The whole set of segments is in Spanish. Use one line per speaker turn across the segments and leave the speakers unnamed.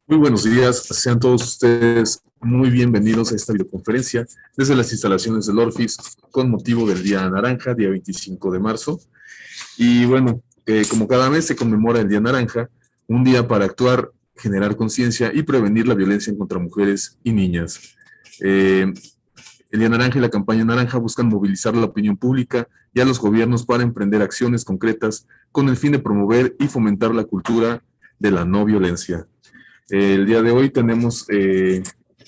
Muy buenos días, sean todos ustedes muy bienvenidos a esta videoconferencia desde las instalaciones del Orfis con motivo del Día Naranja, día 25 de marzo. Y bueno, como cada mes se conmemora el Día Naranja, un día para actuar, generar conciencia y prevenir la violencia contra mujeres y niñas. El Día Naranja y la campaña Naranja buscan movilizar a la opinión pública y a los gobiernos para emprender acciones concretas con el fin de promover y fomentar la cultura de la no violencia. El día de hoy tenemos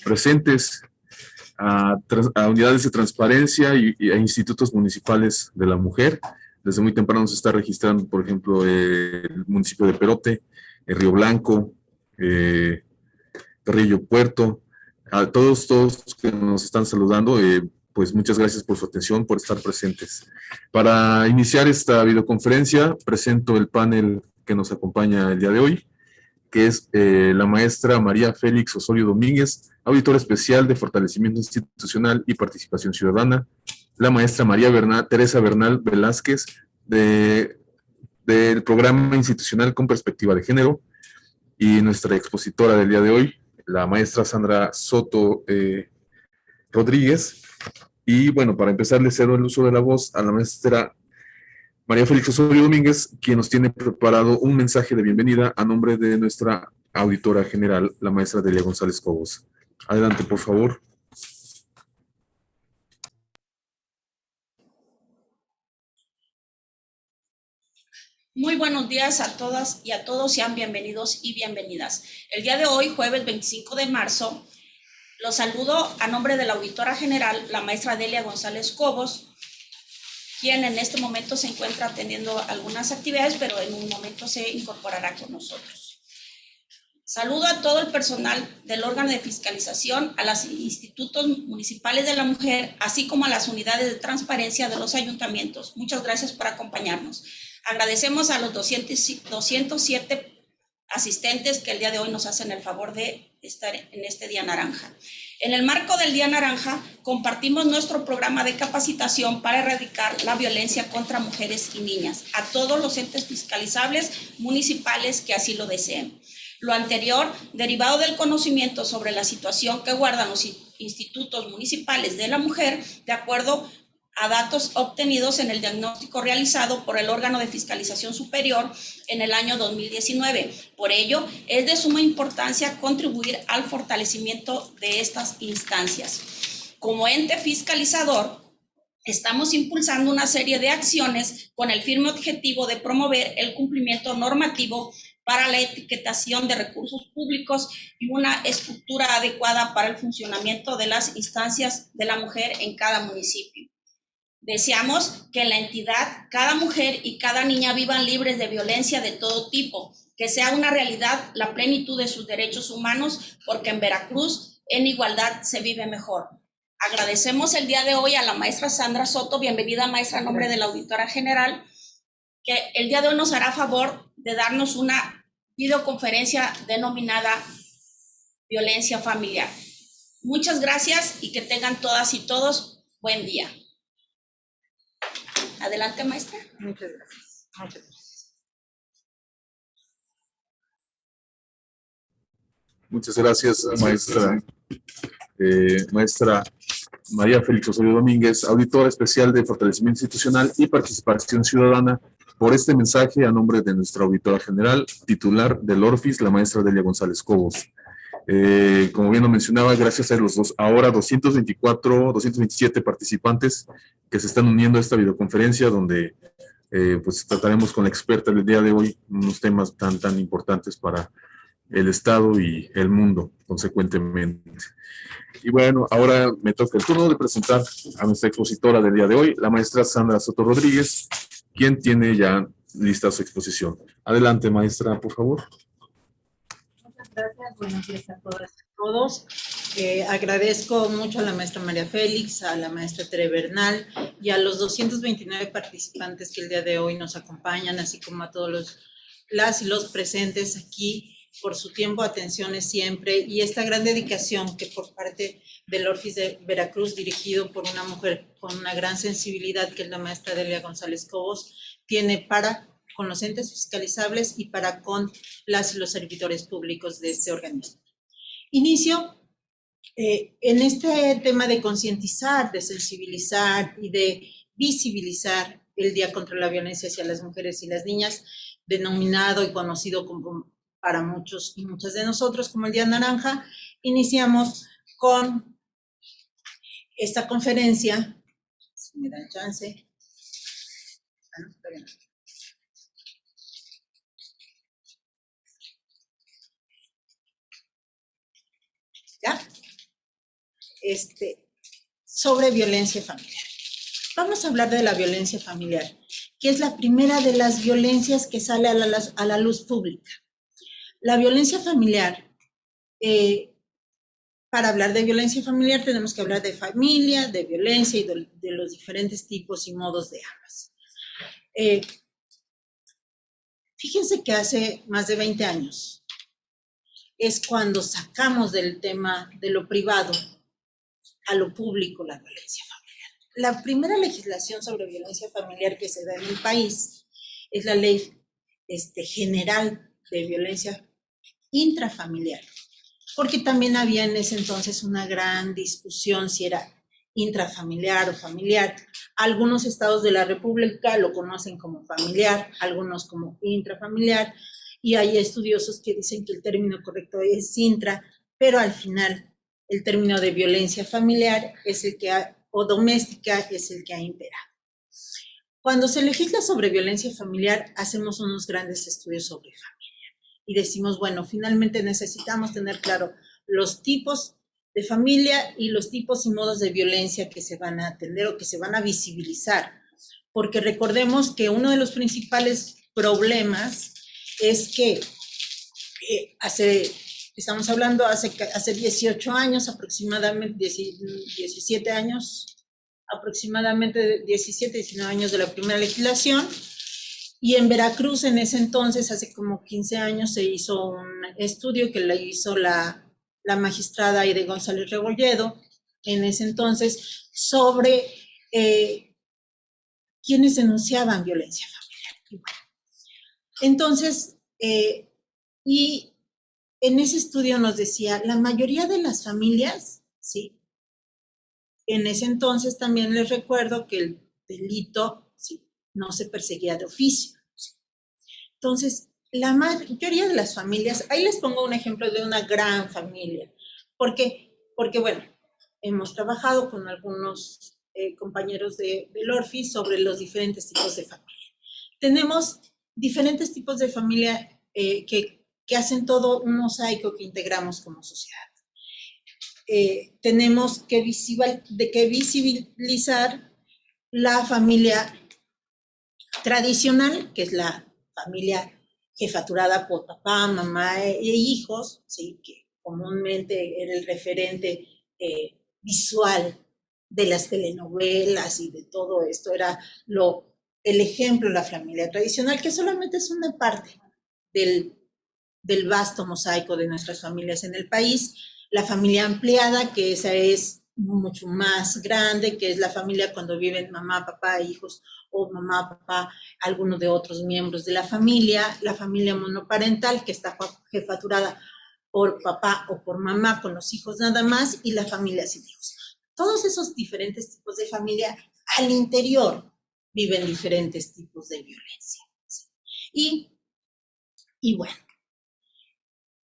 presentes a unidades de transparencia y a institutos municipales de la mujer. Desde muy temprano se está registrando, por ejemplo, el municipio de Perote, Río Blanco, Carrillo Puerto. A todos que nos están saludando, pues muchas gracias por su atención, por estar presentes. Para iniciar esta videoconferencia, presento el panel que nos acompaña el día de hoy, que es la maestra María Félix Osorio Domínguez, auditora especial de Fortalecimiento Institucional y Participación Ciudadana, la maestra Teresa Bernal Velázquez, del Programa Institucional con Perspectiva de Género, y nuestra expositora del día de hoy, la maestra Sandra Soto Rodríguez. Y bueno, para empezar, le cedo el uso de la voz a la maestra María Félix Osorio Domínguez, quien nos tiene preparado un mensaje de bienvenida a nombre de nuestra auditora general, la maestra Delia González Cobos. Adelante, por favor.
Muy buenos días a todas y a todos, sean bienvenidos y bienvenidas. El día de hoy, jueves 25 de marzo, los saludo a nombre de la auditora general, la maestra Delia González Cobos, quien en este momento se encuentra atendiendo algunas actividades, pero en un momento se incorporará con nosotros. Saludo a todo el personal del órgano de fiscalización, a los institutos municipales de la mujer, así como a las unidades de transparencia de los ayuntamientos. Muchas gracias por acompañarnos. Agradecemos a los 207 asistentes que el día de hoy nos hacen el favor de estar en este Día Naranja. En el marco del Día Naranja, compartimos nuestro programa de capacitación para erradicar la violencia contra mujeres y niñas a todos los entes fiscalizables municipales que así lo deseen. Lo anterior, derivado del conocimiento sobre la situación que guardan los institutos municipales de la mujer, de acuerdo a datos obtenidos en el diagnóstico realizado por el órgano de fiscalización superior en el año 2019. Por ello, es de suma importancia contribuir al fortalecimiento de estas instancias. Como ente fiscalizador, estamos impulsando una serie de acciones con el firme objetivo de promover el cumplimiento normativo para la etiquetación de recursos públicos y una estructura adecuada para el funcionamiento de las instancias de la mujer en cada municipio. Deseamos que en la entidad cada mujer y cada niña vivan libres de violencia de todo tipo, que sea una realidad la plenitud de sus derechos humanos, porque en Veracruz en igualdad se vive mejor. Agradecemos el día de hoy a la maestra Sandra Soto, bienvenida maestra en nombre de la auditora general, que el día de hoy nos hará favor de darnos una videoconferencia denominada Violencia Familiar. Muchas gracias y que tengan todas y todos buen día. Adelante, maestra.
Muchas gracias. Muchas gracias.
Muchas gracias, maestra. Maestra María Félix Osorio Domínguez, auditora especial de Fortalecimiento Institucional y Participación Ciudadana, por este mensaje a nombre de nuestra auditora general, titular del Orfis, la maestra Delia González Cobos. Como bien lo mencionaba, gracias a los ahora 227 participantes que se están uniendo a esta videoconferencia, donde pues trataremos con la experta del día de hoy unos temas tan importantes para el Estado y el mundo, consecuentemente. Y bueno, ahora me toca el turno de presentar a nuestra expositora del día de hoy, la maestra Sandra Soto Rodríguez, quien tiene ya lista su exposición. Adelante, maestra, por favor.
Muchas gracias, buenos días a todas y a todos. Agradezco mucho a la maestra María Félix, a la maestra Tere Bernal y a los 229 participantes que el día de hoy nos acompañan, así como a todos las y los presentes aquí, por su tiempo, atenciones siempre y esta gran dedicación que por parte del Orfis de Veracruz, dirigido por una mujer con una gran sensibilidad, que es la maestra Delia González Cobos, tiene para con los entes fiscalizables y para con las y los servidores públicos de este organismo. Inicio en este tema de concientizar, de sensibilizar y de visibilizar el Día contra la Violencia hacia las Mujeres y las Niñas, denominado y conocido como, para muchos y muchas de nosotros como el Día Naranja. Iniciamos con esta conferencia, si me dan chance. No, todavía no. ¿Ya? Sobre violencia familiar. Vamos a hablar de la violencia familiar, que es la primera de las violencias que sale a la luz pública. La violencia familiar, para hablar de violencia familiar tenemos que hablar de familia, de violencia y de los diferentes tipos y modos de ambas. Fíjense que hace más de 20 años es cuando sacamos del tema de lo privado a lo público la violencia familiar. La primera legislación sobre violencia familiar que se da en el país es la Ley General de Violencia Intrafamiliar, porque también había en ese entonces una gran discusión si era intrafamiliar o familiar. Algunos estados de la República lo conocen como familiar, algunos como intrafamiliar, y hay estudiosos que dicen que el término correcto es intra, pero al final el término de violencia familiar es el que o doméstica es el que ha imperado. Cuando se legisla sobre violencia familiar, hacemos unos grandes estudios sobre familia y decimos, bueno, finalmente necesitamos tener claro los tipos de familia y los tipos y modos de violencia que se van a atender o que se van a visibilizar, porque recordemos que uno de los principales problemas es que estamos hablando hace 18 años aproximadamente, 17 años, aproximadamente 17, 19 años de la primera legislación, y en Veracruz en ese entonces, hace como 15 años, se hizo un estudio que le hizo la magistrada Aide González Rebolledo, en ese entonces, sobre quienes denunciaban violencia familiar. Y bueno, entonces, y en ese estudio nos decía, la mayoría de las familias, ¿sí? En ese entonces también les recuerdo que el delito, ¿sí?, no se perseguía de oficio, ¿sí? Entonces, la mayoría de las familias, ahí les pongo un ejemplo de una gran familia. ¿Por qué? Porque, bueno, hemos trabajado con algunos compañeros del ORFI sobre los diferentes tipos de familia. Tenemos diferentes tipos de familia que hacen todo un mosaico que integramos como sociedad. Tenemos que visibilizar la familia tradicional, que es la familia jefaturada por papá, mamá e hijos, ¿sí?, que comúnmente era el referente visual de las telenovelas y de todo esto, era el ejemplo, la familia tradicional, que solamente es una parte del vasto mosaico de nuestras familias en el país. La familia ampliada, que esa es mucho más grande, que es la familia cuando viven mamá, papá, hijos, o mamá, papá, algunos de otros miembros de la familia monoparental, que está jefaturada por papá o por mamá con los hijos nada más, y la familia sin hijos. Todos esos diferentes tipos de familia al interior viven diferentes tipos de violencia. Y bueno,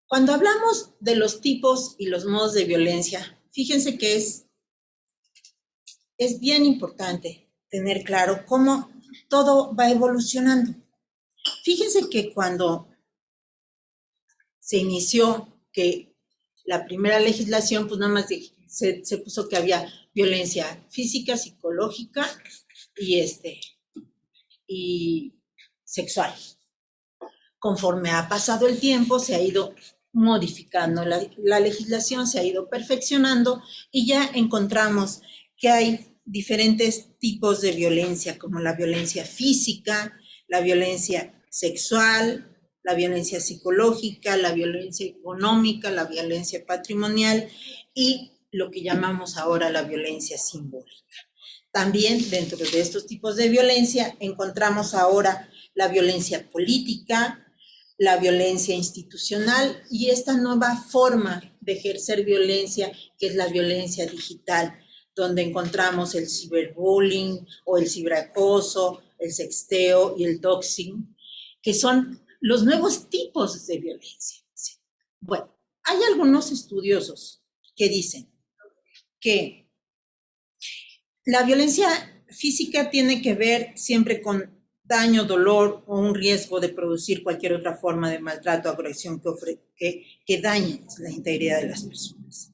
cuando hablamos de los tipos y los modos de violencia, fíjense que es bien importante tener claro cómo todo va evolucionando. Fíjense que cuando se inició que la primera legislación, pues nada más se puso que había violencia física, psicológica y sexual. Conforme ha pasado el tiempo, se ha ido modificando la legislación, se ha ido perfeccionando y ya encontramos que hay diferentes tipos de violencia, como la violencia física, la violencia sexual, la violencia psicológica, la violencia económica, la violencia patrimonial y lo que llamamos ahora la violencia simbólica. También dentro de estos tipos de violencia encontramos ahora la violencia política, la violencia institucional y esta nueva forma de ejercer violencia que es la violencia digital, donde encontramos el ciberbullying o el ciberacoso, el sexteo y el doxing, que son los nuevos tipos de violencia. Bueno, hay algunos estudiosos que dicen que la violencia física tiene que ver siempre con daño, dolor o un riesgo de producir cualquier otra forma de maltrato o agresión que dañe la integridad de las personas.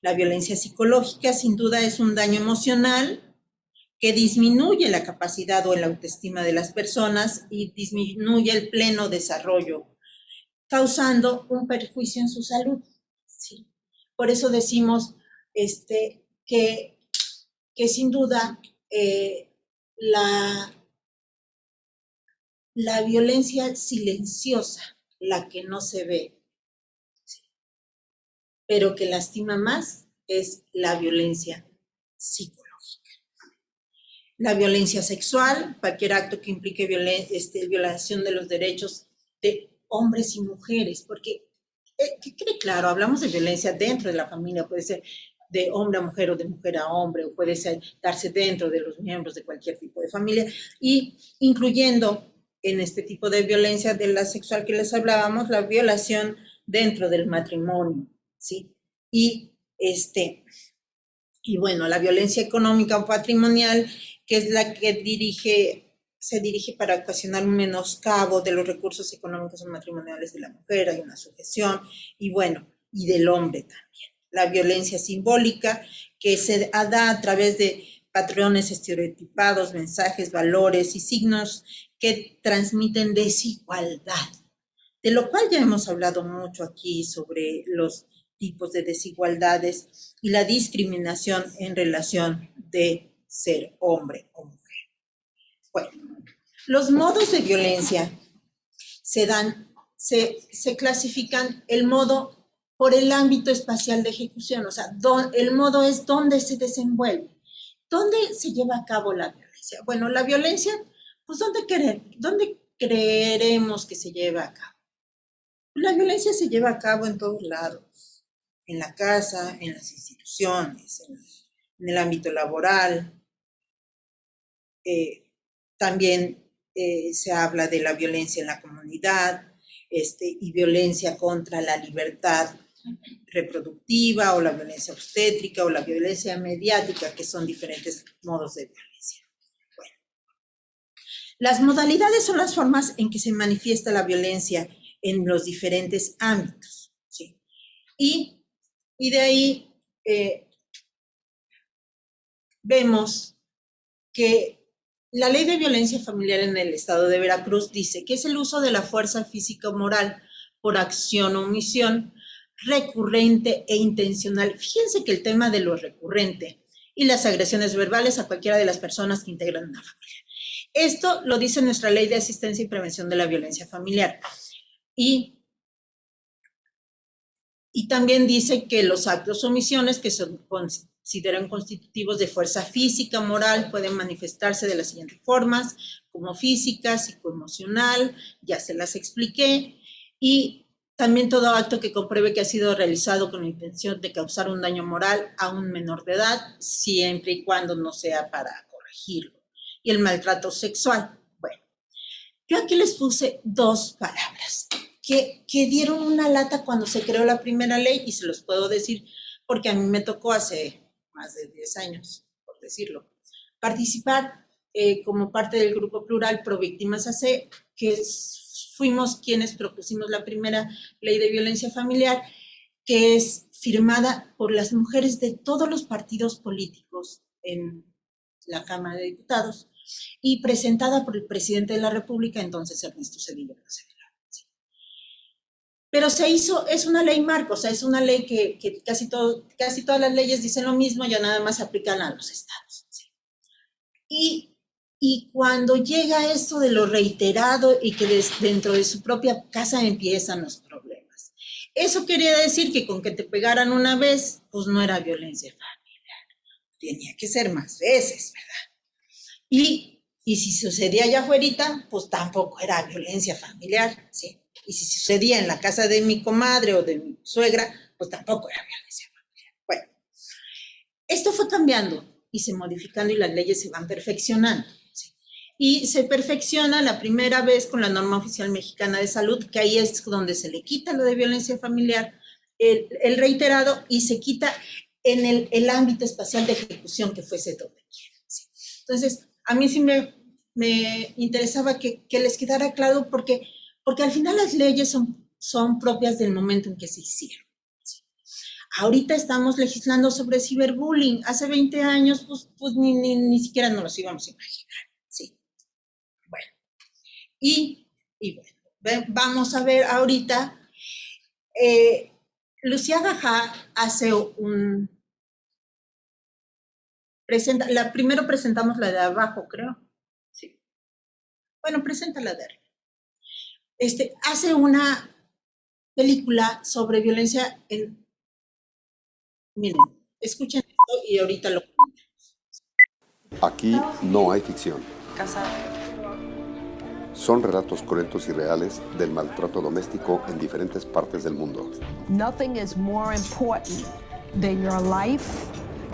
La violencia psicológica sin duda es un daño emocional que disminuye la capacidad o la autoestima de las personas y disminuye el pleno desarrollo, causando un perjuicio en su salud. ¿Sí? Por eso decimos que sin duda la violencia silenciosa, la que no se ve, ¿sí?, pero que lastima más, es la violencia psicológica. La violencia sexual, cualquier acto que implique violación de los derechos de hombres y mujeres, porque, que quede claro, hablamos de violencia dentro de la familia, puede ser de hombre a mujer o de mujer a hombre, o puede ser darse dentro de los miembros de cualquier tipo de familia, y incluyendo en este tipo de violencia de la sexual que les hablábamos, la violación dentro del matrimonio, ¿sí? Y bueno, la violencia económica o patrimonial, que es la que se dirige para ocasionar un menoscabo de los recursos económicos o matrimoniales de la mujer, hay una sujeción, y bueno, y del hombre también. La violencia simbólica, que se da a través de patrones estereotipados, mensajes, valores y signos que transmiten desigualdad, de lo cual ya hemos hablado mucho aquí sobre los tipos de desigualdades y la discriminación en relación de ser hombre o mujer. Bueno, los modos de violencia se clasifican el modo por el ámbito espacial de ejecución, o sea, el modo es donde se desenvuelve, dónde se lleva a cabo la violencia. Bueno, la violencia, pues ¿dónde creeremos que se lleva a cabo? La violencia se lleva a cabo en todos lados, en la casa, en las instituciones, en el ámbito laboral. También se habla de la violencia en la comunidad y violencia contra la libertad reproductiva o la violencia obstétrica o la violencia mediática, que son diferentes modos de violencia. Bueno, las modalidades son las formas en que se manifiesta la violencia en los diferentes ámbitos, ¿sí? Y de ahí vemos que la Ley de Violencia Familiar en el Estado de Veracruz dice que es el uso de la fuerza física o moral por acción o omisión recurrente e intencional. Fíjense que el tema de lo recurrente y las agresiones verbales a cualquiera de las personas que integran una familia. Esto lo dice nuestra Ley de Asistencia y Prevención de la Violencia Familiar. Y también dice que los actos o omisiones que se consideran constitutivos de fuerza física, moral, pueden manifestarse de las siguientes formas, como física, psicoemocional, ya se las expliqué, y también todo acto que compruebe que ha sido realizado con la intención de causar un daño moral a un menor de edad, siempre y cuando no sea para corregirlo. Y el maltrato sexual. Bueno, yo aquí les puse dos palabras que dieron una lata cuando se creó la primera ley, y se los puedo decir porque a mí me tocó hace más de 10 años, por decirlo, participar como parte del Grupo Plural Pro Víctimas AC, que fuimos quienes propusimos la primera ley de violencia familiar, que es firmada por las mujeres de todos los partidos políticos en la Cámara de Diputados y presentada por el presidente de la República, entonces Ernesto Zedillo. Pero se hizo, es una ley marco, o sea, es una ley que casi todas las leyes dicen lo mismo, ya nada más se aplican a los estados. ¿Sí? Y cuando llega esto de lo reiterado y que dentro de su propia casa empiezan los problemas. Eso quería decir que con que te pegaran una vez, pues no era violencia familiar. tenía que ser más veces, ¿verdad? Y si sucedía allá afuera, pues tampoco era violencia familiar, ¿sí? Y si sucedía en la casa de mi comadre o de mi suegra, pues tampoco era violencia familiar. Bueno, esto fue cambiando y se modificando y las leyes se van perfeccionando, ¿sí? Y se perfecciona la primera vez con la norma oficial mexicana de salud, que ahí es donde se le quita lo de violencia familiar, el reiterado, y se quita en el ámbito espacial de ejecución que fuese donde quiera, ¿sí? Entonces, a mí sí me interesaba que les quedara claro porque al final las leyes son propias del momento en que se hicieron, ¿sí? Ahorita estamos legislando sobre ciberbullying. Hace 20 años, pues ni siquiera nos los íbamos a imaginar, ¿sí? Bueno, y bueno, vamos a ver ahorita, Lucía Gajá hace primero presentamos la de abajo, creo. Sí. Bueno, presenta la de arriba. Hace una película sobre violencia miren, escuchen esto y ahorita lo comento.
Aquí no hay ficción. Son relatos cruentos y reales del maltrato doméstico en diferentes partes del mundo.
Nothing is more important than your life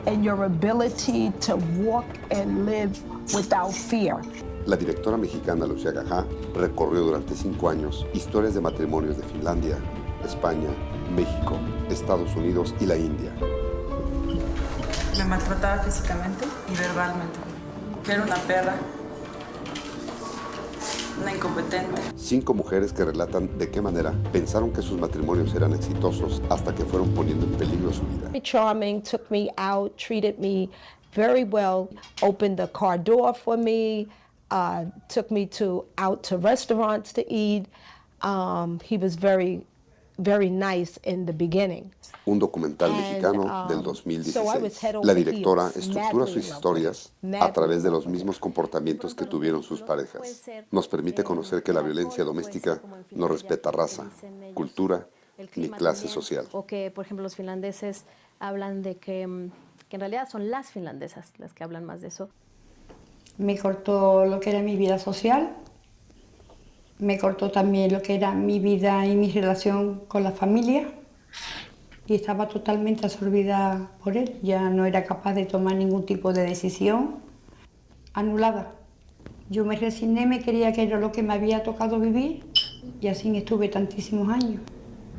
and your ability to walk and live without fear.
La directora mexicana Lucía Gajá recorrió durante 5 años historias de matrimonios de Finlandia, España, México, Estados Unidos y la India.
Me maltrataba físicamente y verbalmente. Que era una perra, una incompetente.
5 mujeres que relatan de qué manera pensaron que sus matrimonios eran exitosos hasta que fueron poniendo en peligro su vida.
Charming, took me out, treated me very well, opened the car door for me, took me out to restaurants to eat. He was very, very nice in the beginning.
Un documental mexicano del 2016. La directora estructura sus historias a través de los mismos comportamientos que tuvieron sus parejas. Nos permite conocer que la violencia doméstica no respeta raza, cultura ni clase social.
O que, por ejemplo, los finlandeses hablan de que en realidad son las finlandesas las que hablan más de eso.
Me cortó lo que era mi vida social, me cortó también lo que era mi vida y mi relación con la familia y estaba totalmente absorbida por él. Ya no era capaz de tomar ningún tipo de decisión, anulada. Yo me resigné, me quería que era lo que me había tocado vivir y así estuve tantísimos años.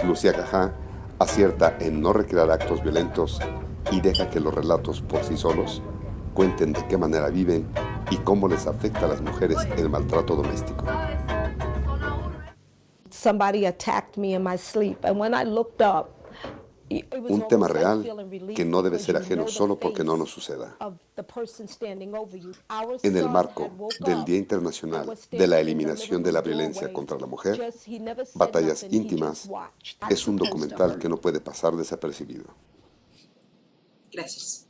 Lucía Gajá acierta en no recrear actos violentos y deja que los relatos por sí solos cuenten de qué manera viven y cómo les afecta a las mujeres el maltrato doméstico.
Somebody attacked me in my sleep, and when I looked up,
un tema real que no debe ser ajeno solo porque no nos suceda. En el marco del Día Internacional de la Eliminación de la Violencia contra la Mujer, Batallas Íntimas es un documental que no puede pasar desapercibido.
Gracias.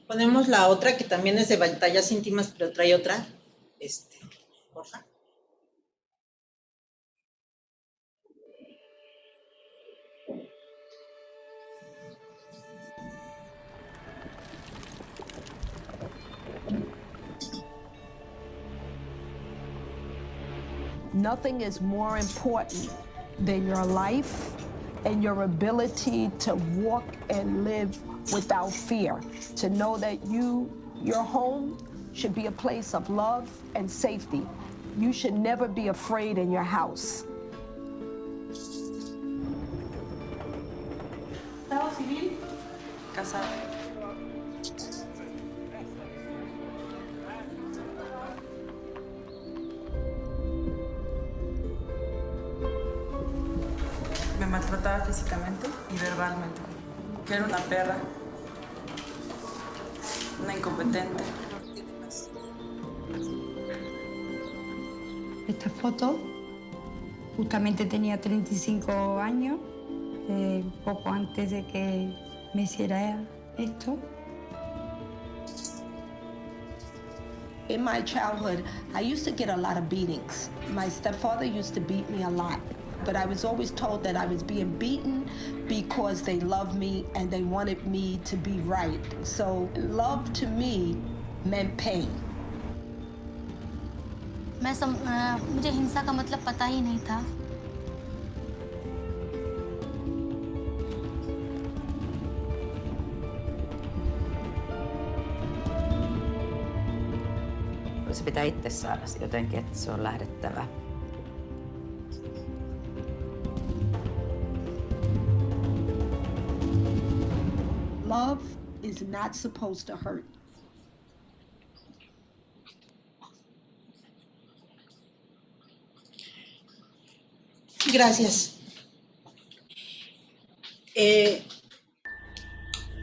Ponemos la otra que también es de Batallas Íntimas, pero trae otra. Porfa.
Nothing is more important than your life and your ability to walk and live without fear. To know that your home should be a place of love and safety. You should never be afraid in your house.
Estado civil, casado. Me maltrataba físicamente y verbalmente. Que era una perra, una incompetente.
Esta foto, justamente tenía 35 años, poco antes de que me hiciera esto.
In my childhood, I used to get a lot of beatings. My stepfather used to beat me a lot. But I was always told that I was being beaten because they loved me and they wanted me to be right. So love to me meant pain.
मुझे हिंसा का मतलब पता ही नहीं था.
Se pitää itse saada jotenkin, että se on lähdettävä.
Love is not supposed to hurt.
Gracias.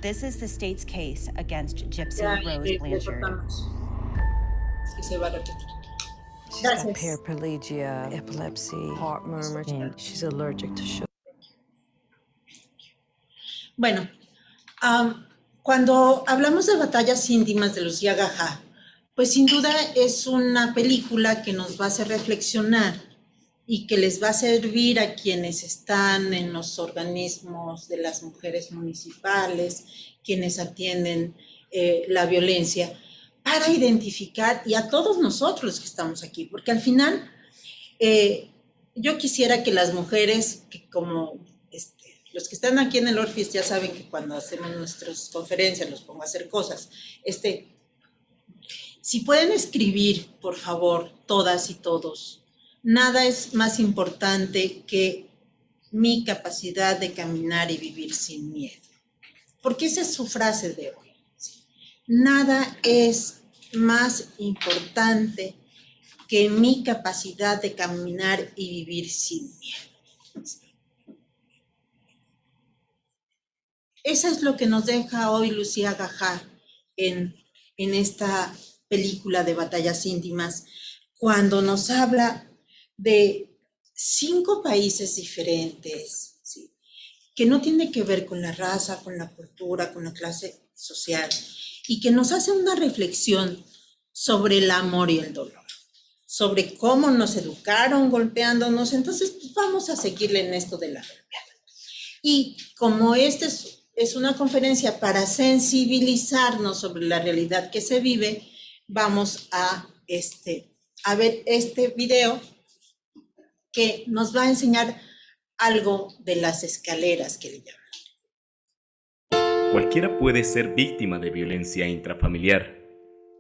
This is the state's case against Gypsy Rose Blanchard.
Se va a repetir.
She's got paraplegia, epilepsy, heart murmur, and she's allergic to sugar.
Bueno, cuando hablamos de Batallas íntimas de Lucía Gajá, pues sin duda es una película que nos va a hacer reflexionar y que les va a servir a quienes están en los organismos de las mujeres municipales, quienes atienden la violencia, para identificar, y a todos nosotros que estamos aquí, porque al final yo quisiera que las mujeres, que como los que están aquí en el Orfis ya saben que cuando hacemos nuestras conferencias los pongo a hacer cosas, si pueden escribir, por favor, todas y todos, nada es más importante que mi capacidad de caminar y vivir sin miedo, porque esa es su frase de hoy. Nada es más importante que mi capacidad de caminar y vivir sin miedo. Eso es lo que nos deja hoy Lucía Gajá en esta película de Batallas íntimas, cuando nos habla de 5 países diferentes, ¿sí?, que no tiene que ver con la raza, con la cultura, con la clase social, y que nos hace una reflexión sobre el amor y el dolor, sobre cómo nos educaron golpeándonos. Entonces, pues vamos a seguirle en esto de la golpeada. Y como es una conferencia para sensibilizarnos sobre la realidad que se vive, vamos a ver este video que nos va a enseñar algo de las escaleras que le llaman.
Cualquiera puede ser víctima de violencia intrafamiliar.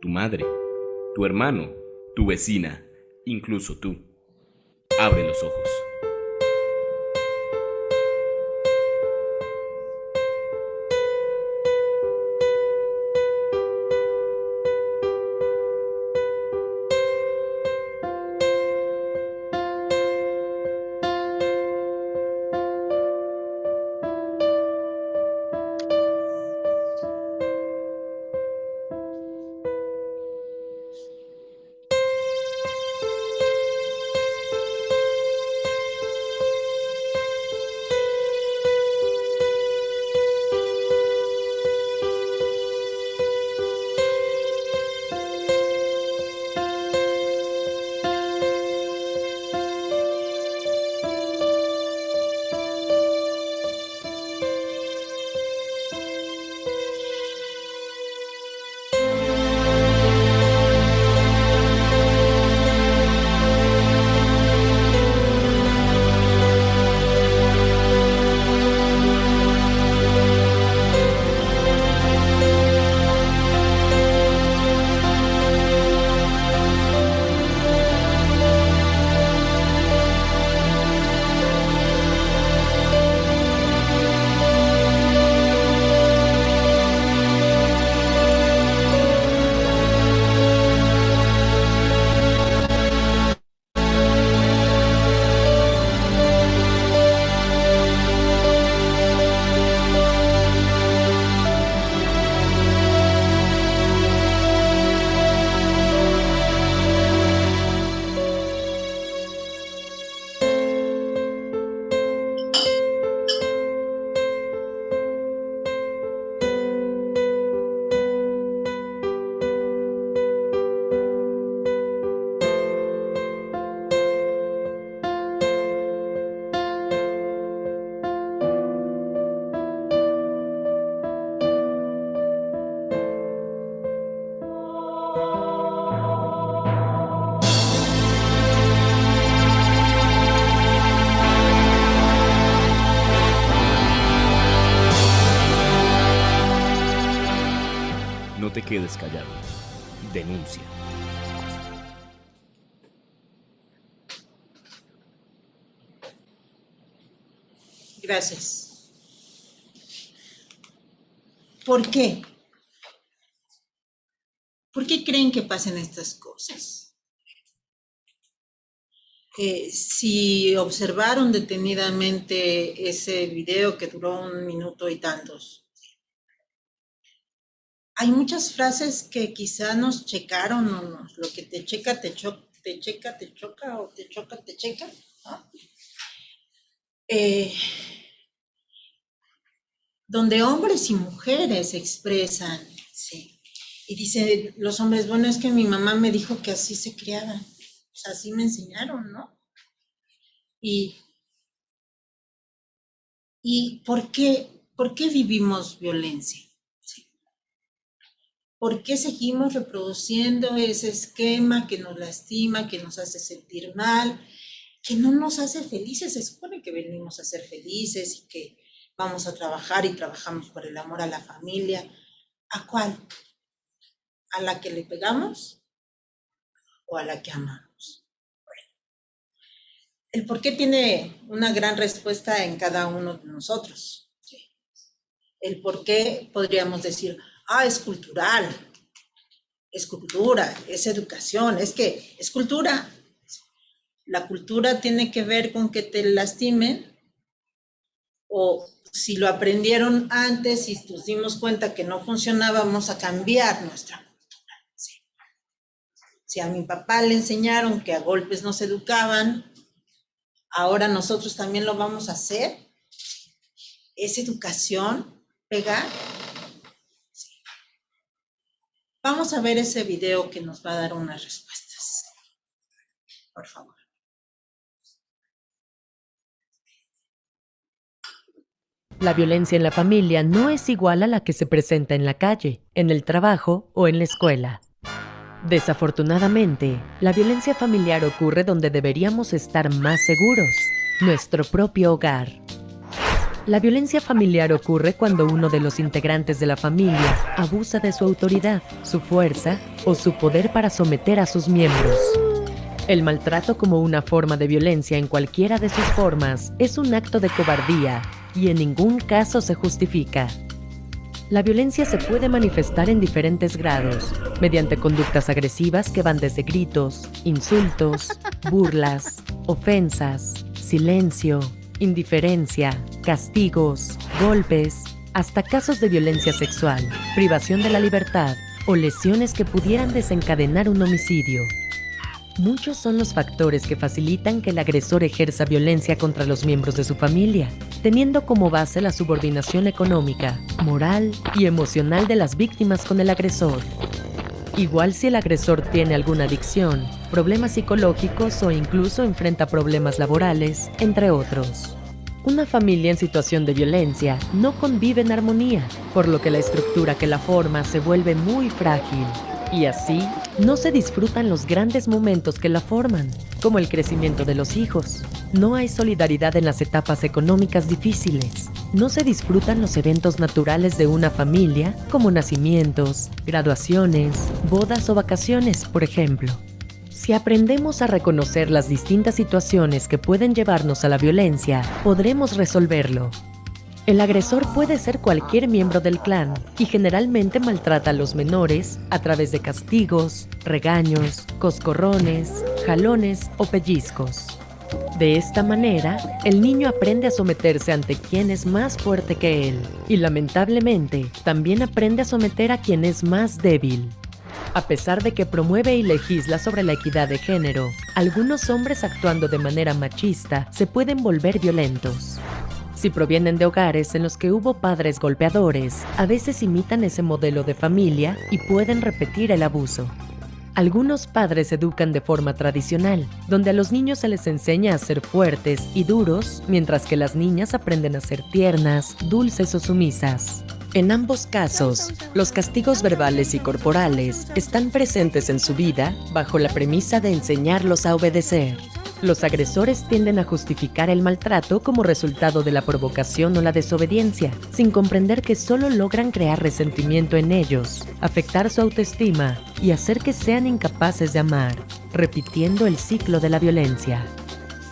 Tu madre, tu hermano, tu vecina, incluso tú. Abre los ojos. No te quedes callado. Denuncia.
Gracias. ¿Por qué? ¿Por qué creen que pasen estas cosas? Si observaron detenidamente ese video que duró 1 minuto y tantos, hay muchas frases que quizá nos checaron o no. Lo que te checa, te choca, o te choca, te checa, ¿no? Donde hombres y mujeres se expresan, sí. Y dicen los hombres, bueno, es que mi mamá me dijo que así se criaban, pues así me enseñaron, ¿no? ¿Y por qué vivimos violencia? ¿Por qué seguimos reproduciendo ese esquema que nos lastima, que nos hace sentir mal, que no nos hace felices? Se supone que venimos a ser felices y que vamos a trabajar y trabajamos por el amor a la familia. ¿A cuál? ¿A la que le pegamos o a la que amamos? Bueno, el por qué tiene una gran respuesta en cada uno de nosotros. ¿Sí? El por qué podríamos decir, es cultural, es cultura, es educación, es que es cultura. La cultura tiene que ver con que te lastimen, o si lo aprendieron antes y nos dimos cuenta que no funcionaba, vamos a cambiar nuestra cultura. ¿Sí? Si a mi papá le enseñaron que a golpes no se educaban, ahora nosotros también lo vamos a hacer. ¿Es educación pegar? Vamos a ver ese video que nos va a dar unas respuestas. Por favor.
La violencia en la familia no es igual a la que se presenta en la calle, en el trabajo o en la escuela. Desafortunadamente, la violencia familiar ocurre donde deberíamos estar más seguros, nuestro propio hogar. La violencia familiar ocurre cuando uno de los integrantes de la familia abusa de su autoridad, su fuerza o su poder para someter a sus miembros. El maltrato como una forma de violencia en cualquiera de sus formas es un acto de cobardía y en ningún caso se justifica. La violencia se puede manifestar en diferentes grados, mediante conductas agresivas que van desde gritos, insultos, burlas, ofensas, silencio, indiferencia, castigos, golpes, hasta casos de violencia sexual, privación de la libertad o lesiones que pudieran desencadenar un homicidio. Muchos son los factores que facilitan que el agresor ejerza violencia contra los miembros de su familia, teniendo como base la subordinación económica, moral y emocional de las víctimas con el agresor. Igual si el agresor tiene alguna adicción, problemas psicológicos o incluso enfrenta problemas laborales, entre otros. Una familia en situación de violencia no convive en armonía, por lo que la estructura que la forma se vuelve muy frágil. Y así, no se disfrutan los grandes momentos que la forman, como el crecimiento de los hijos. No hay solidaridad en las etapas económicas difíciles. No se disfrutan los eventos naturales de una familia, como nacimientos, graduaciones, bodas o vacaciones, por ejemplo. Si aprendemos a reconocer las distintas situaciones que pueden llevarnos a la violencia, podremos resolverlo. El agresor puede ser cualquier miembro del clan y generalmente maltrata a los menores a través de castigos, regaños, coscorrones, jalones o pellizcos. De esta manera, el niño aprende a someterse ante quien es más fuerte que él y lamentablemente también aprende a someter a quien es más débil. A pesar de que promueve y legisla sobre la equidad de género, algunos hombres actuando de manera machista se pueden volver violentos. Si provienen de hogares en los que hubo padres golpeadores, a veces imitan ese modelo de familia y pueden repetir el abuso. Algunos padres educan de forma tradicional, donde a los niños se les enseña a ser fuertes y duros, mientras que las niñas aprenden a ser tiernas, dulces o sumisas. En ambos casos, los castigos verbales y corporales están presentes en su vida bajo la premisa de enseñarlos a obedecer. Los agresores tienden a justificar el maltrato como resultado de la provocación o la desobediencia, sin comprender que solo logran crear resentimiento en ellos, afectar su autoestima y hacer que sean incapaces de amar, repitiendo el ciclo de la violencia.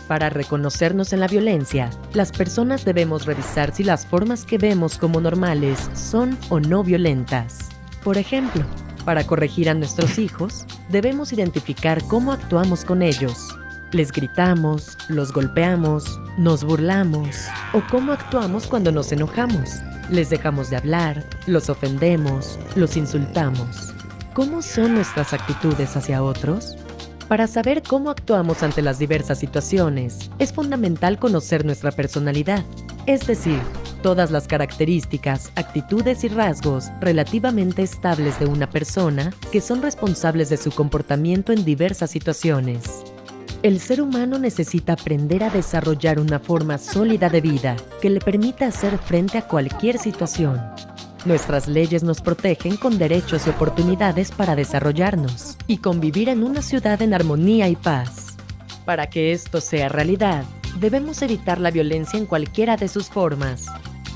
Para reconocernos en la violencia, las personas debemos revisar si las formas que vemos como normales son o no violentas. Por ejemplo, para corregir a nuestros hijos, debemos identificar cómo actuamos con ellos. Les gritamos, los golpeamos, nos burlamos, o cómo actuamos cuando nos enojamos. Les dejamos de hablar, los ofendemos, los insultamos. ¿Cómo son nuestras actitudes hacia otros? Para saber cómo actuamos ante las diversas situaciones, es fundamental conocer nuestra personalidad, es decir, todas las características, actitudes y rasgos relativamente estables de una persona que son responsables de su comportamiento en diversas situaciones. El ser humano necesita aprender a desarrollar una forma sólida de vida que le permita hacer frente a cualquier situación. Nuestras leyes nos protegen con derechos y oportunidades para desarrollarnos y convivir en una ciudad en armonía y paz. Para que esto sea realidad, debemos evitar la violencia en cualquiera de sus formas,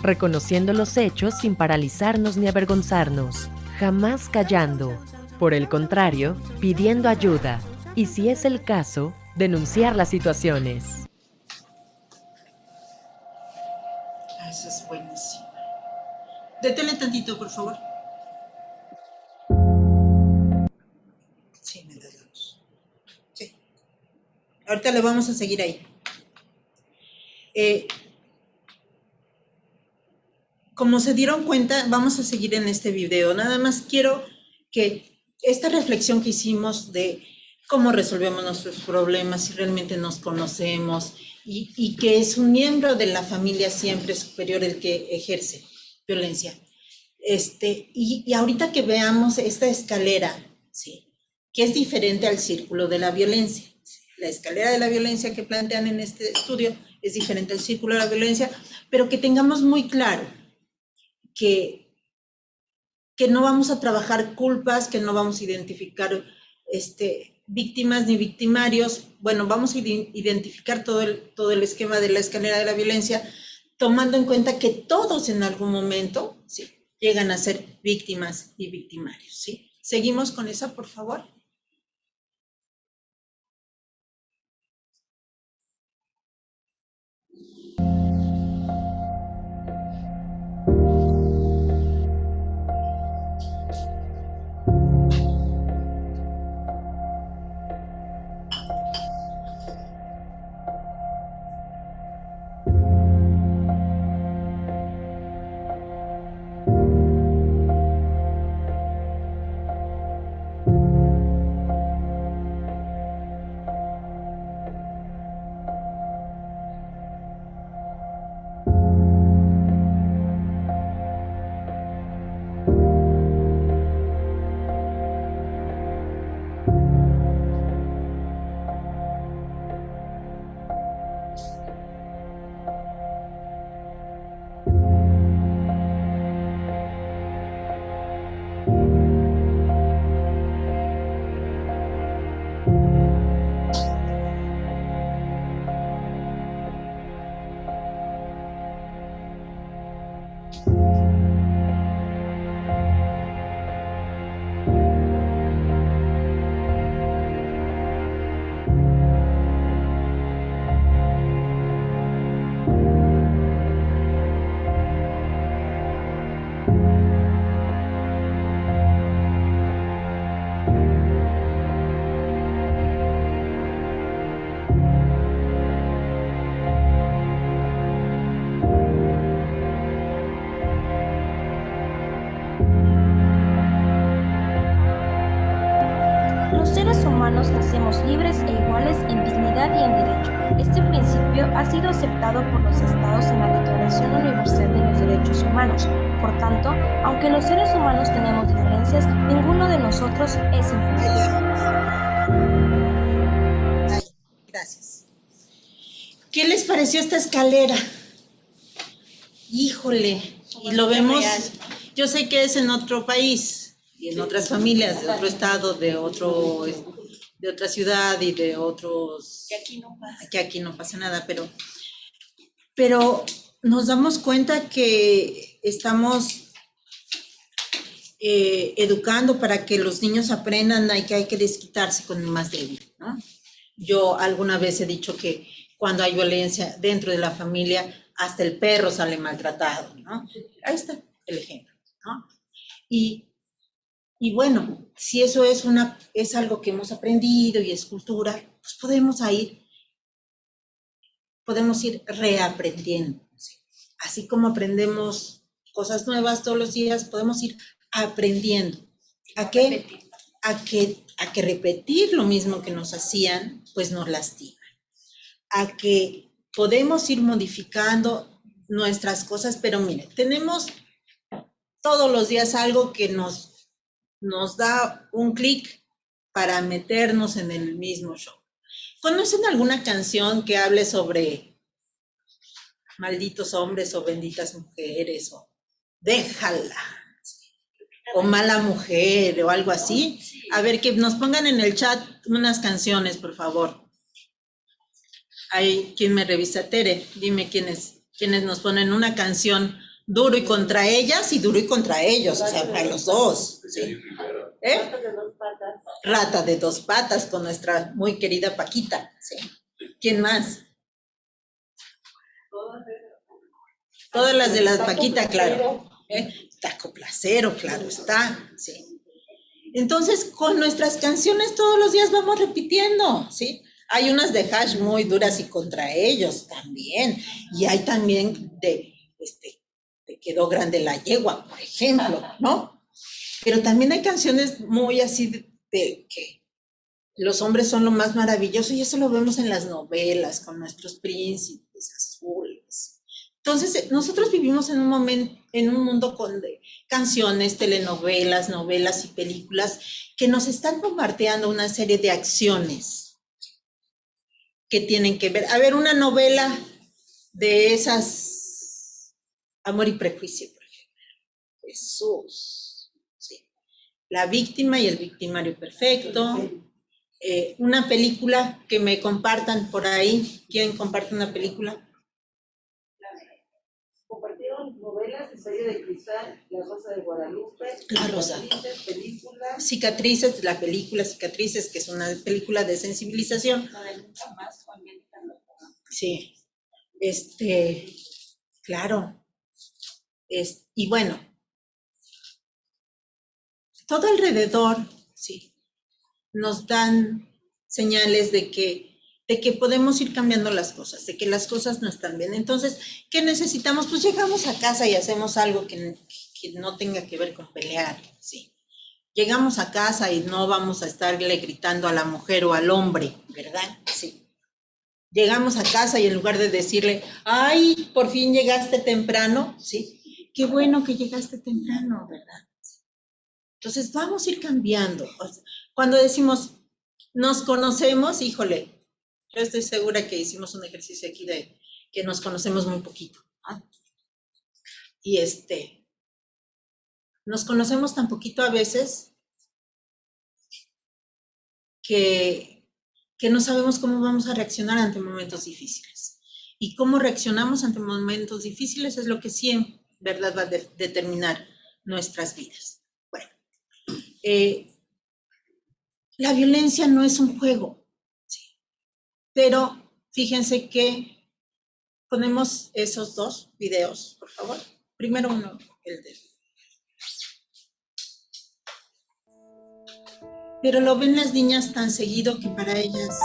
reconociendo los hechos sin paralizarnos ni avergonzarnos, jamás callando. Por el contrario, pidiendo ayuda y, si es el caso, denunciar las situaciones.
Eso es buenísimo. Détenle tantito, por favor. Sí, me da la luz. Sí. Ahorita le vamos a seguir ahí. Como se dieron cuenta, vamos a seguir en este video. Nada más quiero que esta reflexión que hicimos de cómo resolvemos nuestros problemas, si realmente nos conocemos y que es un miembro de la familia siempre superior el que ejerce violencia. Y ahorita que veamos esta escalera, ¿sí?, que es diferente al círculo de la violencia. La escalera de la violencia que plantean en este estudio es diferente al círculo de la violencia, pero que tengamos muy claro que no vamos a trabajar culpas, que no vamos a identificar víctimas ni victimarios. Bueno, vamos a identificar todo el esquema de la escalera de la violencia, tomando en cuenta que todos en algún momento, ¿sí?, llegan a ser víctimas y victimarios, ¿sí? Seguimos con esa, por favor.
Nacemos libres e iguales en dignidad y en derecho. Este principio ha sido aceptado por los Estados en la Declaración Universal de los Derechos Humanos. Por tanto, aunque los seres humanos tenemos diferencias, ninguno de nosotros es inferior.
pareció esta escalera? Híjole, y lo vemos, yo sé que es en otro país y en otras familias, de otro estado, de otra ciudad y de otros... Que aquí no pasa nada, pero nos damos cuenta que estamos educando para que los niños aprendan que hay que desquitarse con el más débil, ¿no? Yo alguna vez he dicho que cuando hay violencia dentro de la familia, hasta el perro sale maltratado, ¿no? Ahí está el ejemplo, ¿no? Y bueno, si eso es algo que hemos aprendido y es cultura, pues podemos ir reaprendiendo, ¿sí? Así como aprendemos cosas nuevas todos los días, podemos ir aprendiendo. ¿A qué? A que repetir lo mismo que nos hacían, pues nos lastima. A que podemos ir modificando nuestras cosas, pero mire, tenemos todos los días algo que nos da un clic para meternos en el mismo show. ¿Conocen alguna canción que hable sobre malditos hombres o benditas mujeres o déjala o mala mujer o algo así? A ver, que nos pongan en el chat unas canciones, por favor. Hay quien me revisa, Tere, dime quiénes nos ponen una canción duro y contra ellas y duro y contra ellos, o sea, para los dos, ¿sí? Rata de dos patas con nuestra muy querida Paquita, ¿sí? ¿Quién más? Todas las de la Paquita, claro. Taco Placero, claro está, ¿sí? Entonces, con nuestras canciones todos los días vamos repitiendo, ¿sí? Hay unas de Hash muy duras y contra ellos también. Y hay también de quedó grande la yegua, por ejemplo, ¿no? Pero también hay canciones muy así de que los hombres son lo más maravilloso y eso lo vemos en las novelas con nuestros príncipes azules. Entonces, nosotros vivimos en un mundo con canciones, telenovelas, novelas y películas que nos están bombardeando una serie de acciones que tienen que ver. A ver, una novela de esas, Amor y Prejuicio, por ejemplo. Jesús. Sí. La víctima y el victimario perfecto. Una película que me compartan por ahí. ¿Quién comparte una película?
Compartieron novelas, Historia de Cristal, La Rosa de Guadalupe,
La Rosa. Cicatrices, la película Cicatrices, que es una película de sensibilización. Sí. Claro. Y bueno, todo alrededor, sí, nos dan señales de que podemos ir cambiando las cosas, de que las cosas no están bien. Entonces, ¿qué necesitamos? Pues llegamos a casa y hacemos algo que no tenga que ver con pelear, sí. Llegamos a casa y no vamos a estarle gritando a la mujer o al hombre, ¿verdad? Sí. Llegamos a casa y en lugar de decirle, ay, por fin llegaste temprano, sí, qué bueno que llegaste temprano, ¿verdad? Entonces, vamos a ir cambiando. Cuando decimos, nos conocemos, híjole, yo estoy segura que hicimos un ejercicio aquí de que nos conocemos muy poquito, ¿no? Y nos conocemos tan poquito a veces que no sabemos cómo vamos a reaccionar ante momentos difíciles. Y cómo reaccionamos ante momentos difíciles es lo que sí, en verdad, va a determinar nuestras vidas. Bueno, la violencia no es un juego, ¿sí? Pero fíjense que ponemos esos dos videos, por favor. Primero uno, el de... Pero lo ven las niñas tan seguido que para ellas...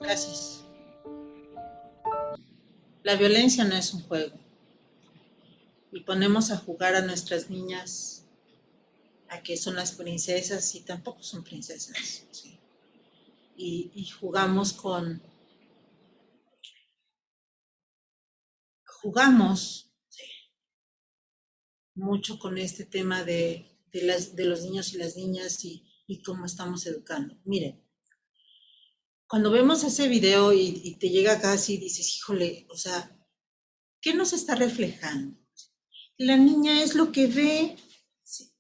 Gracias. La violencia no es un juego. Y ponemos a jugar a nuestras niñas a que son las princesas y tampoco son princesas. ¿Sí? Y jugamos ¿sí? Mucho con este tema de los niños y las niñas y cómo estamos educando. Miren, cuando vemos ese video y te llega casi y dices, híjole, o sea, ¿qué nos está reflejando? La niña es lo que ve. Sí.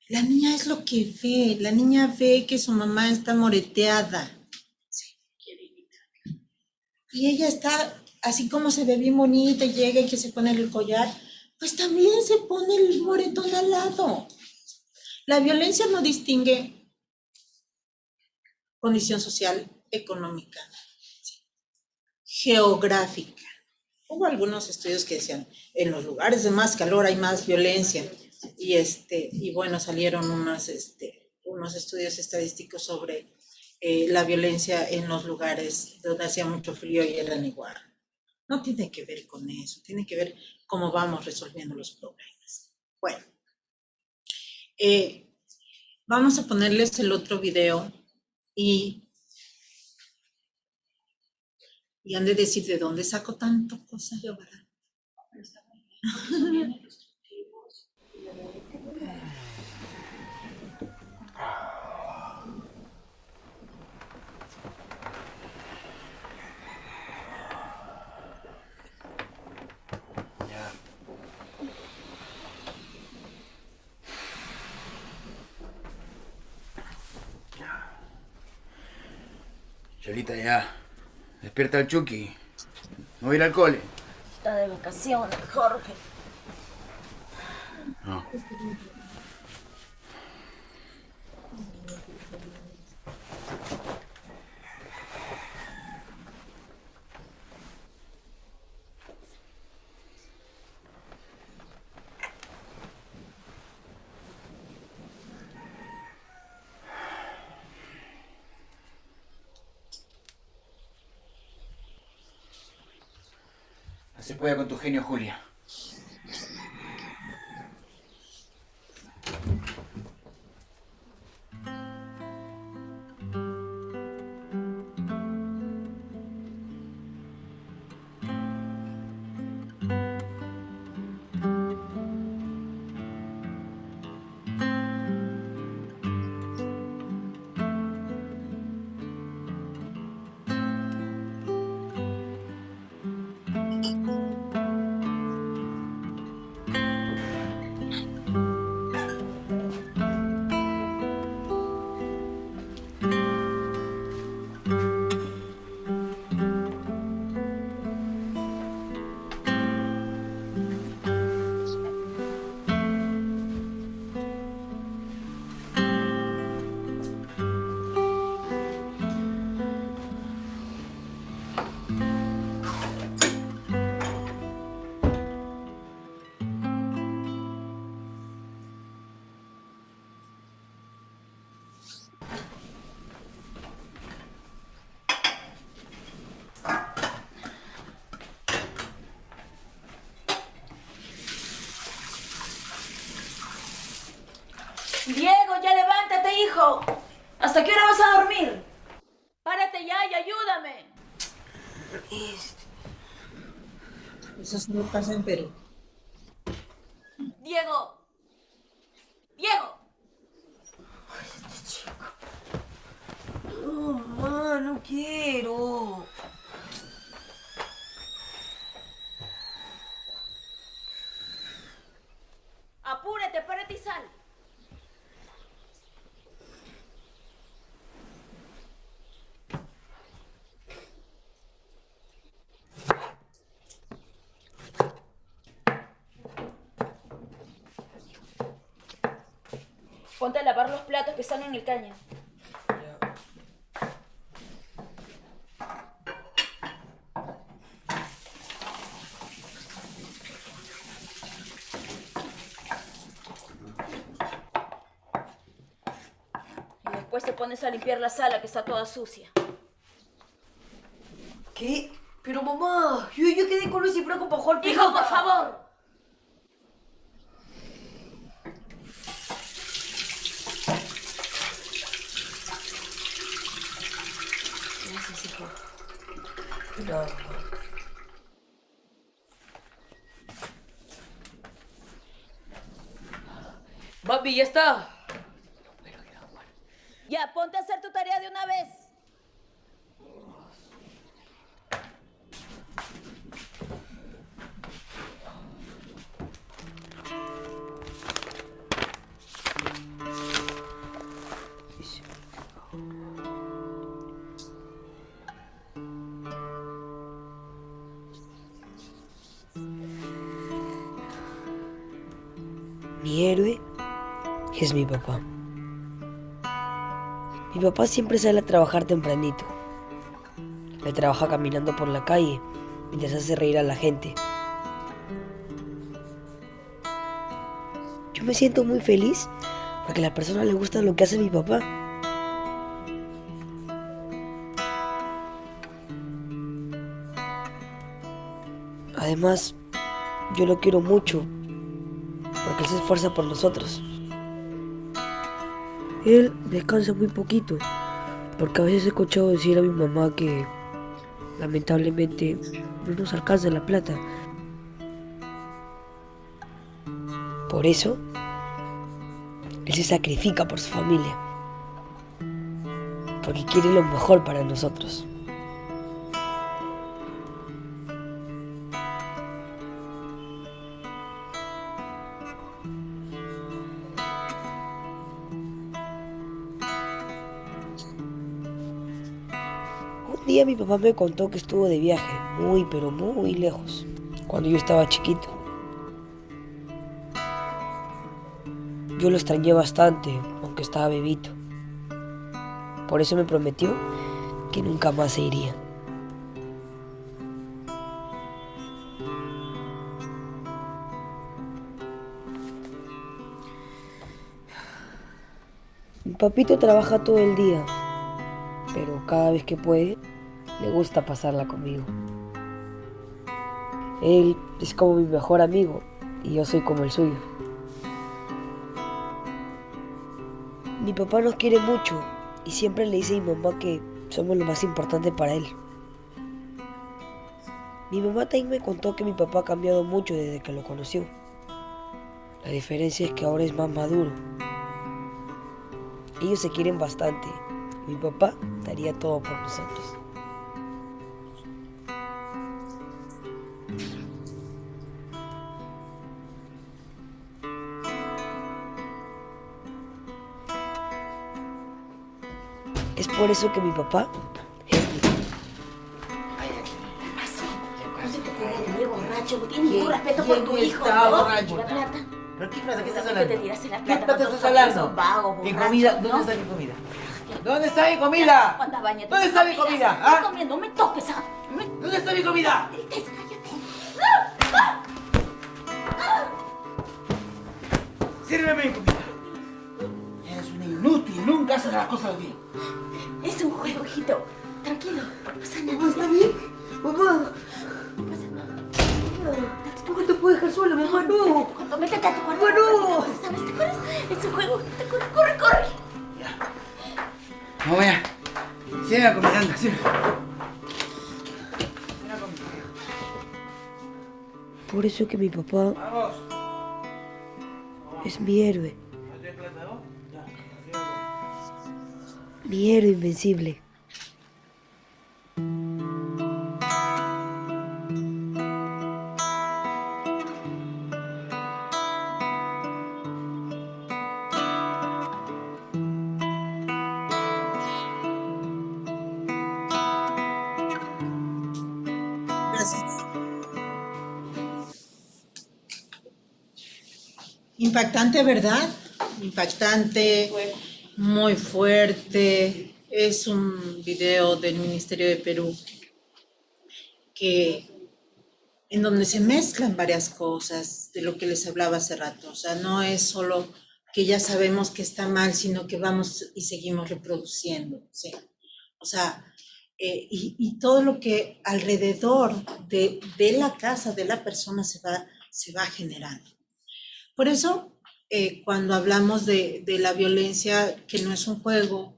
La niña es lo que ve. La niña ve que su mamá está moreteada. Sí. Y ella está, así como se ve bien bonita y llega y que se pone el collar, pues también se pone el moretón al lado. La violencia no distingue condición social, económica, ¿sí? Geográfica. Hubo algunos estudios que decían, en los lugares de más calor hay más violencia. Y bueno, salieron unos estudios estadísticos sobre la violencia en los lugares donde hacía mucho frío y eran igual. No tiene que ver con eso, tiene que ver cómo vamos resolviendo los problemas. Bueno, vamos a ponerles el otro video y han de decir, ¿de dónde saco tanto cosa yo, verdad?
Cholita, ya. Despierta al Chucky. No voy a ir al cole.
Está de vacaciones, Jorge.
No. No se puede con tu genio, Julia.
Diego, ya levántate, hijo. ¿Hasta qué hora vas a dormir? Párate ya y ayúdame.
Eso sí me pasa en Perú.
Diego. Diego.
No, mamá, no quiero.
Apúrate, párate y sal. Ponte a lavar los platos que están en el caño. después te pones a limpiar la sala que está toda sucia.
¿Qué? Pero mamá, yo quedé con Luis y Franco para jugar
¡Hijo, por favor!
Gracias, hijo. No. Papi, ya está.
Ya, ponte a hacer tu tarea de una vez.
Mi héroe es mi papá. Mi papá siempre sale a trabajar tempranito. Él trabaja caminando por la calle mientras hace reír a la gente. Yo me siento muy feliz porque a las personas les gusta lo que hace mi papá. Además, yo lo quiero mucho porque él se esfuerza por nosotros. Él descansa muy poquito, porque a veces he escuchado decir a mi mamá que lamentablemente no nos alcanza la plata. Por eso, él se sacrifica por su familia, porque quiere lo mejor para nosotros. Un día mi papá me contó que estuvo de viaje muy, pero muy lejos, cuando yo estaba chiquito. Yo lo extrañé bastante, aunque estaba bebito. Por eso me prometió que nunca más se iría. Mi papito trabaja todo el día, pero cada vez que puede, le gusta pasarla conmigo. Él es como mi mejor amigo y yo soy como el suyo. Mi papá nos quiere mucho y siempre le dice a mi mamá que somos lo más importante para él. Mi mamá también me contó que mi papá ha cambiado mucho desde que lo conoció. La diferencia es que ahora es más maduro. Ellos se quieren bastante. Mi papá daría todo por nosotros. Es por eso que mi papá es mi...
No se te puede venir borracho, no tienes ningún respeto por tu hijo, ¿no? La plata.
¿Pero qué plata? ¿Qué estás
Que
hablando?
te tiraste la
¿Qué
plata.
plata estás hablando?
Vago,
¿Mi
borracho,
comida?
¿no?
¿Dónde está mi comida? ¿Dónde está mi comida?
Anda, bañate.
¿Dónde está mi comida?
Estoy
¿Ah?
comiendo, no me toques, ¿ah?
¿Dónde está mi comida? Sírveme mi comida. Eres una inútil, nunca haces las cosas bien.
Es un juego, hijito. Tranquilo, no pasa nada.
Mamá, ¿está bien? Mamá.
No pasa nada.
¿Tú no te puedes dejar sola, mamá? No.
Cuando métete a tu cuarto.
Bueno.
¿Sabes? ¿Te acuerdas? Es un juego. Corre, corre, corre.
Vamos ya. Sigue la comida, anda, sigue.
Por eso que mi papá es mi héroe. Mi héroe invencible.
Gracias. Impactante, ¿verdad? Impactante, muy fuerte. Es un video del Ministerio de Perú en donde se mezclan varias cosas de lo que les hablaba hace rato. O sea, no es solo que ya sabemos que está mal, sino que vamos y seguimos reproduciendo, ¿sí? O sea, y todo lo que alrededor de la casa, de la persona se va generando. Por eso, cuando hablamos de la violencia, que no es un juego,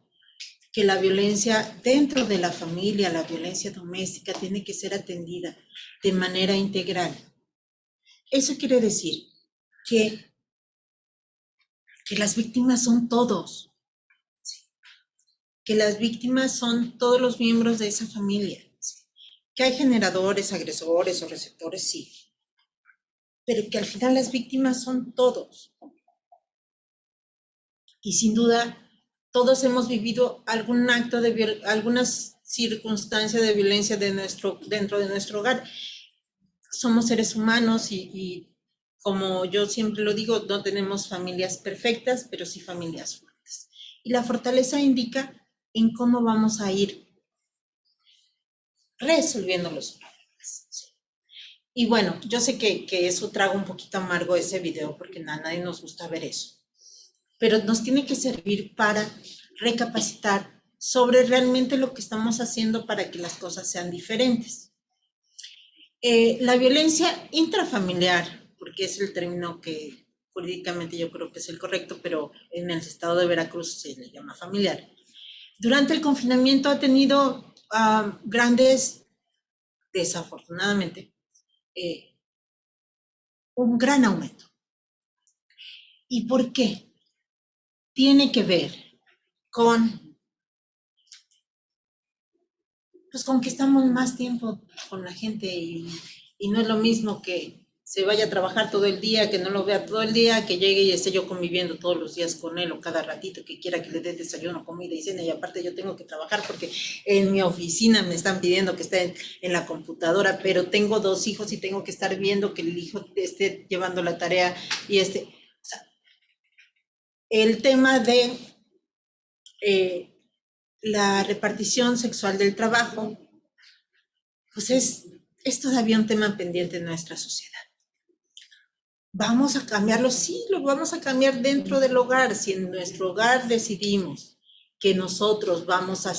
que la violencia dentro de la familia, la violencia doméstica, tiene que ser atendida de manera integral. Eso quiere decir que las víctimas son todos, ¿sí? Que las víctimas son todos los miembros de esa familia, ¿sí? Que hay generadores, agresores o receptores, sí, pero que al final las víctimas son todos. Y sin duda, todos hemos vivido algún acto de alguna circunstancia de violencia dentro de nuestro hogar. Somos seres humanos y como yo siempre lo digo, no tenemos familias perfectas, pero sí familias fuertes. Y la fortaleza indica en cómo vamos a ir resolviendo los problemas. ¿Sí? Y bueno, yo sé que eso traga un poquito amargo ese video, porque a nadie nos gusta ver eso. Pero nos tiene que servir para recapacitar sobre realmente lo que estamos haciendo para que las cosas sean diferentes. La violencia intrafamiliar, porque es el término que jurídicamente yo creo que es el correcto, pero en el estado de Veracruz se le llama familiar. Durante el confinamiento ha tenido desafortunadamente, un gran aumento. ¿Y por qué? Tiene que ver con que estamos más tiempo con la gente y no es lo mismo que se vaya a trabajar todo el día, que no lo vea todo el día, que llegue y esté yo conviviendo todos los días con él o cada ratito que quiera que le dé desayuno, comida y cena, y aparte yo tengo que trabajar porque en mi oficina me están pidiendo que esté en la computadora, pero tengo 2 hijos y tengo que estar viendo que el hijo esté llevando la tarea y o sea, el tema de la repartición sexual del trabajo, pues es todavía un tema pendiente en nuestra sociedad. ¿Vamos a cambiarlo? Sí, lo vamos a cambiar dentro del hogar. Si en nuestro hogar decidimos que nosotros vamos a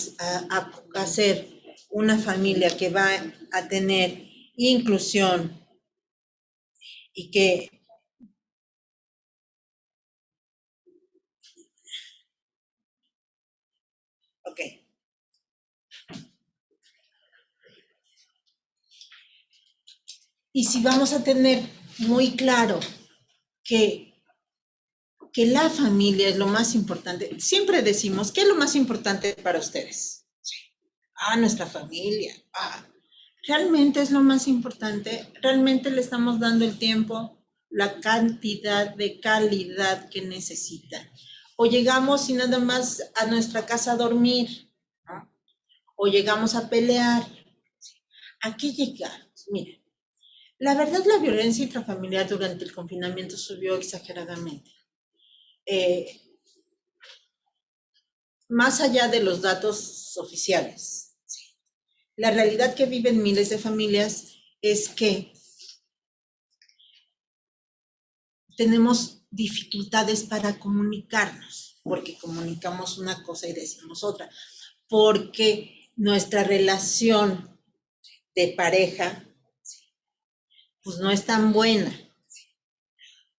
hacer una familia que va a tener inclusión y que y si vamos a tener muy claro que la familia es lo más importante. Siempre decimos, ¿qué es lo más importante para ustedes? Sí. Nuestra familia. ¿Realmente es lo más importante? ¿Realmente le estamos dando el tiempo, la cantidad de calidad que necesitan? O llegamos y nada más a nuestra casa a dormir, ¿no? O llegamos a pelear. ¿A qué llegamos? Miren, la verdad, la violencia intrafamiliar durante el confinamiento subió exageradamente. Más allá de los datos oficiales, ¿sí? La realidad que viven miles de familias es que tenemos dificultades para comunicarnos, porque comunicamos una cosa y decimos otra, porque nuestra relación de pareja, ¿sí?, pues no es tan buena, ¿sí?,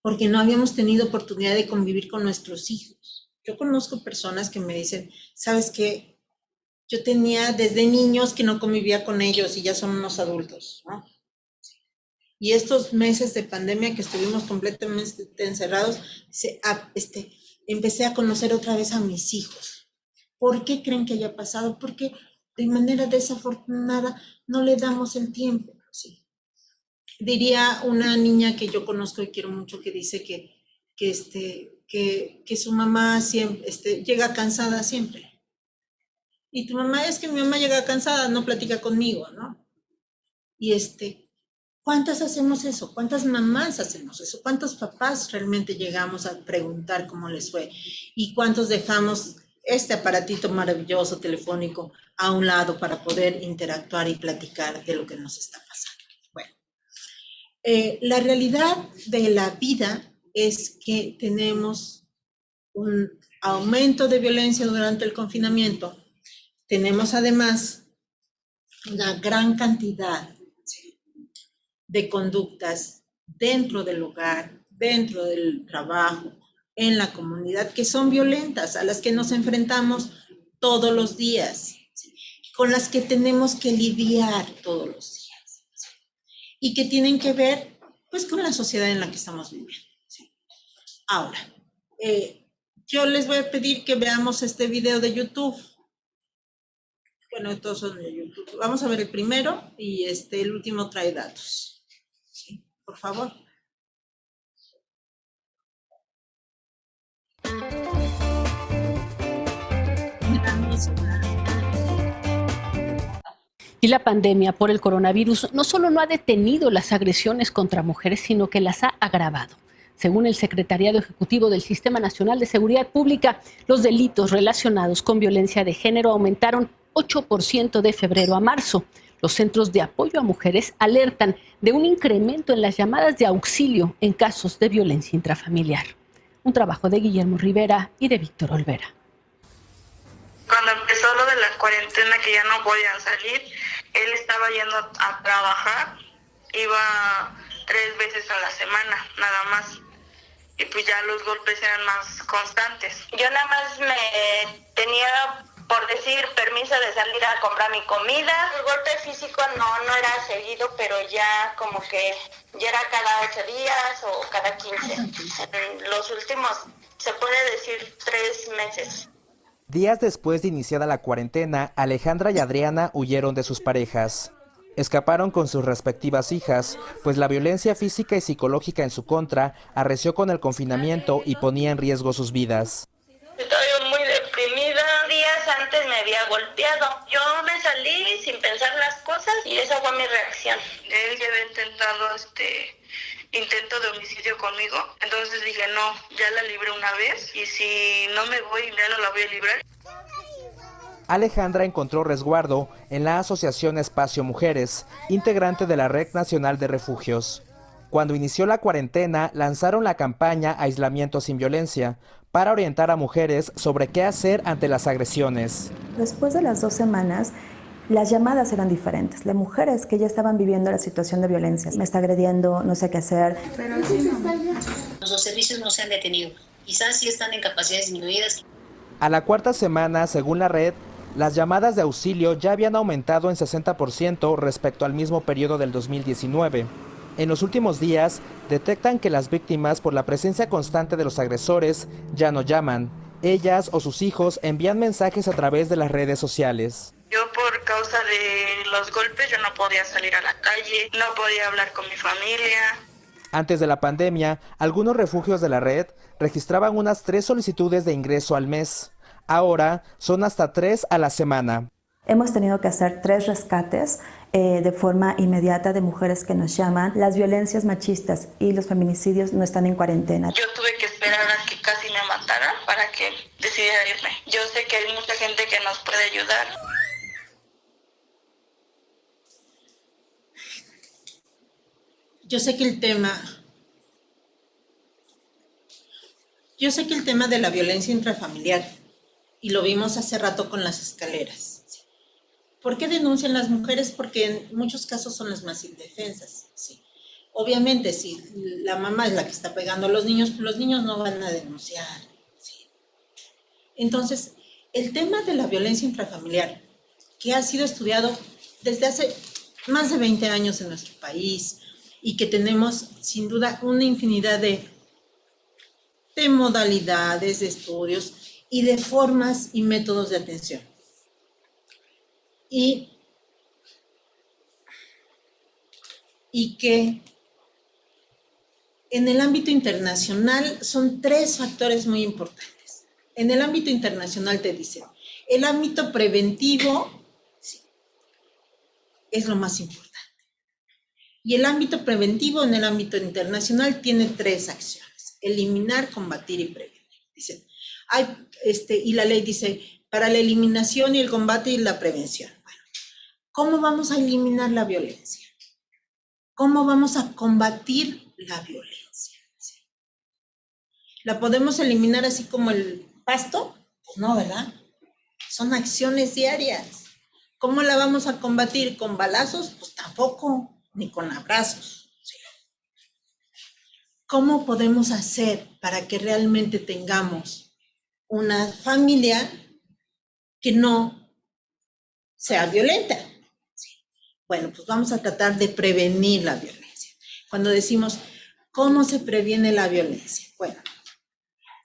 porque no habíamos tenido oportunidad de convivir con nuestros hijos. Yo conozco personas que me dicen, ¿sabes qué? Yo tenía desde niños que no convivía con ellos y ya son unos adultos, ¿no? Y estos meses de pandemia que estuvimos completamente encerrados, empecé a conocer otra vez a mis hijos. ¿Por qué creen que haya pasado? Porque de manera desafortunada no le damos el tiempo, ¿sí? Diría una niña que yo conozco y quiero mucho que dice que su mamá siempre llega cansada siempre. Y tu mamá, es que mi mamá llega cansada, no platica conmigo, ¿no? Y ¿cuántas hacemos eso? ¿Cuántas mamás hacemos eso? ¿Cuántos papás realmente llegamos a preguntar cómo les fue? ¿Y cuántos dejamos este aparatito maravilloso telefónico a un lado para poder interactuar y platicar de lo que nos está pasando? Bueno, la realidad de la vida es que tenemos un aumento de violencia durante el confinamiento, tenemos además una gran cantidad de conductas dentro del hogar, dentro del trabajo, en la comunidad, que son violentas, a las que nos enfrentamos todos los días, con las que tenemos que lidiar todos los días, y que tienen que ver, pues, con la sociedad en la que estamos viviendo. Ahora, yo les voy a pedir que veamos este video de YouTube. Bueno, todos son de YouTube. Vamos a ver el primero y el último trae datos. ¿Sí? Por favor.
Y la pandemia por el coronavirus no solo no ha detenido las agresiones contra mujeres, sino que las ha agravado. Según el Secretariado Ejecutivo del Sistema Nacional de Seguridad Pública, los delitos relacionados con violencia de género aumentaron 8% de febrero a marzo. Los centros de apoyo a mujeres alertan de un incremento en las llamadas de auxilio en casos de violencia intrafamiliar. Un trabajo de Guillermo Rivera y de Víctor Olvera.
Cuando empezó lo de la cuarentena, que ya no podían salir, él estaba yendo a trabajar, iba 3 veces a la semana, nada más. Y pues ya los golpes eran más constantes. Yo nada más me tenía, por decir, permiso de salir a comprar mi comida. El golpe físico no era seguido, pero ya como que ya era cada 8 días o cada 15. En los últimos, se puede decir, 3 meses.
Días después de iniciada la cuarentena, Alejandra y Adriana huyeron de sus parejas. Escaparon con sus respectivas hijas, pues la violencia física y psicológica en su contra arreció con el confinamiento y ponía en riesgo sus vidas.
Estaba yo muy deprimida. Días antes me había golpeado. Yo me salí sin pensar las cosas y esa fue mi reacción. Él ya había intentado intento de homicidio conmigo. Entonces dije, no, ya la libré una vez y si no me voy, ya no la voy a librar.
Alejandra encontró resguardo en la Asociación Espacio Mujeres, integrante de la Red Nacional de Refugios. Cuando inició la cuarentena, lanzaron la campaña Aislamiento sin Violencia para orientar a mujeres sobre qué hacer ante las agresiones.
Después de las 2 semanas, las llamadas eran diferentes. Las mujeres que ya estaban viviendo la situación de violencia, me está agrediendo, no sé qué hacer.
Los servicios no se han detenido. Quizás sí están en capacidades disminuidas.
A la 4ª semana, según la red, las llamadas de auxilio ya habían aumentado en 60% respecto al mismo periodo del 2019. En los últimos días, detectan que las víctimas, por la presencia constante de los agresores, ya no llaman. Ellas o sus hijos envían mensajes a través de las redes sociales.
Yo por causa de los golpes yo no podía salir a la calle, no podía hablar con mi familia.
Antes de la pandemia, algunos refugios de la red registraban unas 3 solicitudes de ingreso al mes. Ahora son hasta 3 a la semana.
Hemos tenido que hacer 3 rescates de forma inmediata de mujeres que nos llaman. Las violencias machistas y los feminicidios no están en cuarentena.
Yo tuve que esperar a que casi me mataran para que decidiera irme. Yo sé que hay mucha gente que nos puede ayudar.
Yo sé que el tema de la violencia intrafamiliar, y lo vimos hace rato con las escaleras. ¿Por qué denuncian las mujeres? Porque en muchos casos son las más indefensas. ¿Sí? Obviamente, si la mamá es la que está pegando a los niños no van a denunciar. ¿Sí? Entonces, el tema de la violencia intrafamiliar, que ha sido estudiado desde hace más de 20 años en nuestro país, y que tenemos sin duda una infinidad de modalidades, de estudios y de formas y métodos de atención. Y que en el ámbito internacional son 3 factores muy importantes. En el ámbito internacional te dicen, el ámbito preventivo sí, es lo más importante. Y el ámbito preventivo en el ámbito internacional tiene 3 acciones: eliminar, combatir y prevenir. Dicen, y la ley dice, para la eliminación y el combate y la prevención. Bueno, ¿cómo vamos a eliminar la violencia? ¿Cómo vamos a combatir la violencia? ¿Sí? ¿La podemos eliminar así como el pasto? Pues no, ¿verdad? Son acciones diarias. ¿Cómo la vamos a combatir? ¿Con balazos? Pues tampoco, ni con abrazos. ¿Sí? ¿Cómo podemos hacer para que realmente tengamos una familia que no sea violenta? ¿Sí? Bueno, pues vamos a tratar de prevenir la violencia. Cuando decimos, ¿cómo se previene la violencia? Bueno,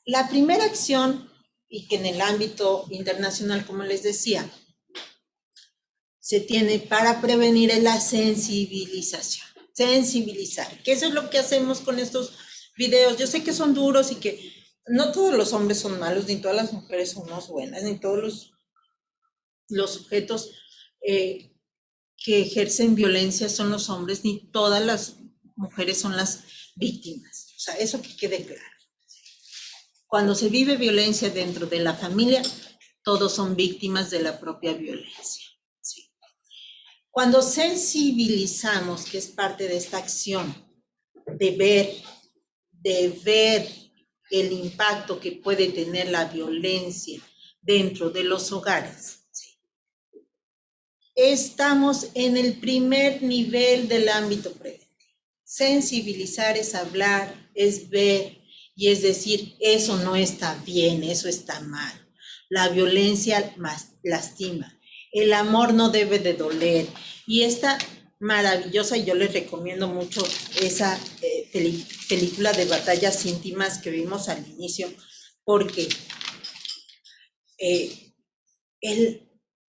la primera acción, y que en el ámbito internacional, como les decía, se tiene para prevenir es la sensibilización. Sensibilizar, que eso es lo que hacemos con estos videos. Yo sé que son duros y que no todos los hombres son malos, ni todas las mujeres somos buenas, ni todos los sujetos que ejercen violencia son los hombres, ni todas las mujeres son las víctimas. O sea, eso que quede claro. Cuando se vive violencia dentro de la familia, todos son víctimas de la propia violencia. ¿Sí? Cuando sensibilizamos, que es parte de esta acción, de ver el impacto que puede tener la violencia dentro de los hogares, ¿sí? Estamos en el primer nivel del ámbito preventivo. Sensibilizar es hablar, es ver, y es decir, eso no está bien, eso está mal. La violencia lastima. El amor no debe de doler. Y esta maravillosa, y yo les recomiendo mucho esa película de Batallas Íntimas que vimos al inicio, porque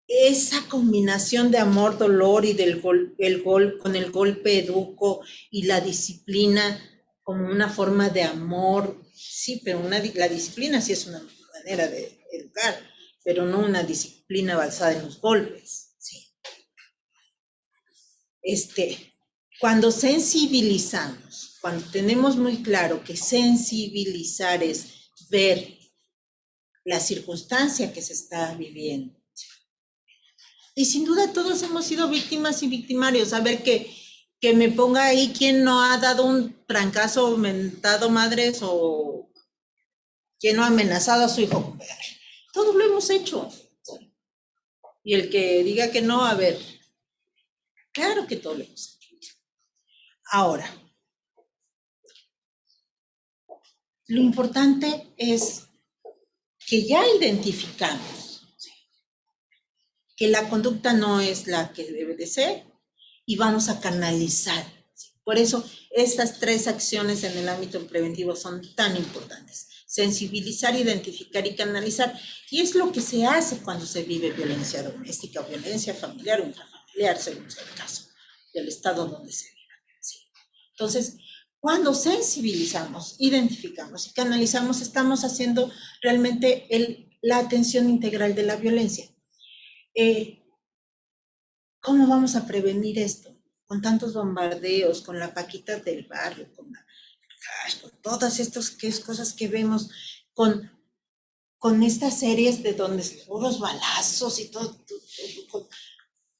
esa combinación de amor, dolor y con el golpe educo y la disciplina como una forma de amor, sí, pero la disciplina sí es una manera de educar, pero no una disciplina basada en los golpes, ¿sí? Cuando sensibilizamos, cuando tenemos muy claro que sensibilizar es ver la circunstancia que se está viviendo, ¿sí? Y sin duda todos hemos sido víctimas y victimarios. A ver, que me ponga ahí quien no ha dado un trancazo, mentado madres, o quien no ha amenazado a su hijo con pegar. Todos lo hemos hecho. Y el que diga que no, a ver, claro que todos lo hemos hecho. Ahora, lo importante es que ya identificamos, ¿sí?, que la conducta no es la que debe de ser, y vamos a canalizar. Por eso, estas 3 acciones en el ámbito preventivo son tan importantes. Sensibilizar, identificar y canalizar. Y es lo que se hace cuando se vive violencia doméstica, o violencia familiar o intrafamiliar, según sea el caso, del estado donde se viva. ¿Sí? Entonces, cuando sensibilizamos, identificamos y canalizamos, estamos haciendo realmente la atención integral de la violencia. ¿Cómo vamos a prevenir esto? Con tantos bombardeos, con la Paquita del barrio, con todas estas cosas que vemos, con estas series de donde puros balazos y todo,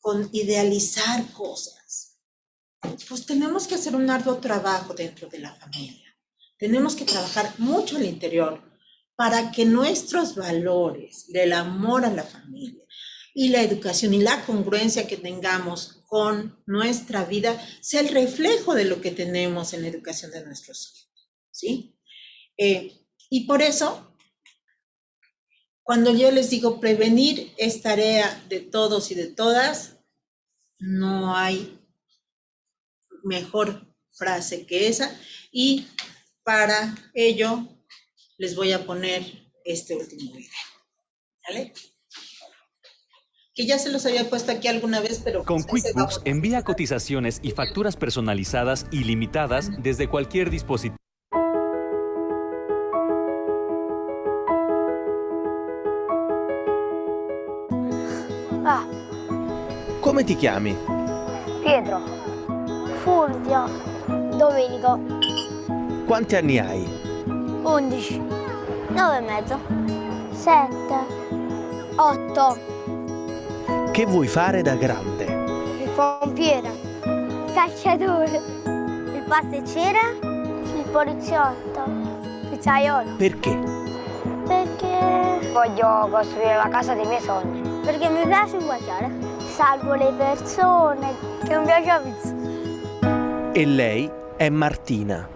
con idealizar cosas. Pues tenemos que hacer un arduo trabajo dentro de la familia. Tenemos que trabajar mucho al interior para que nuestros valores del amor a la familia y la educación y la congruencia que tengamos con nuestra vida sea el reflejo de lo que tenemos en la educación de nuestros hijos, ¿sí? Y por eso, cuando yo les digo prevenir es tarea de todos y de todas, no hay mejor frase que esa, y para ello les voy a poner este último video, ¿vale? Que ya se los había puesto aquí alguna vez, pero...
Con QuickBooks envía cotizaciones y facturas personalizadas ilimitadas desde cualquier dispositivo.
Come ti chiami?
Pietro, Fulvio, Domenico.
Quanti anni hai?
11, 9 e mezzo, 7, 8.
Che vuoi fare da grande?
Il pompiere, il calciatore, il pasticcere, il poliziotto, il pizzaiolo.
Perché?
Perché voglio costruire la casa dei miei sogni. Perché mi piace inguagliare. Salvo le persone, che non piace la pizza.
E lei è Martina.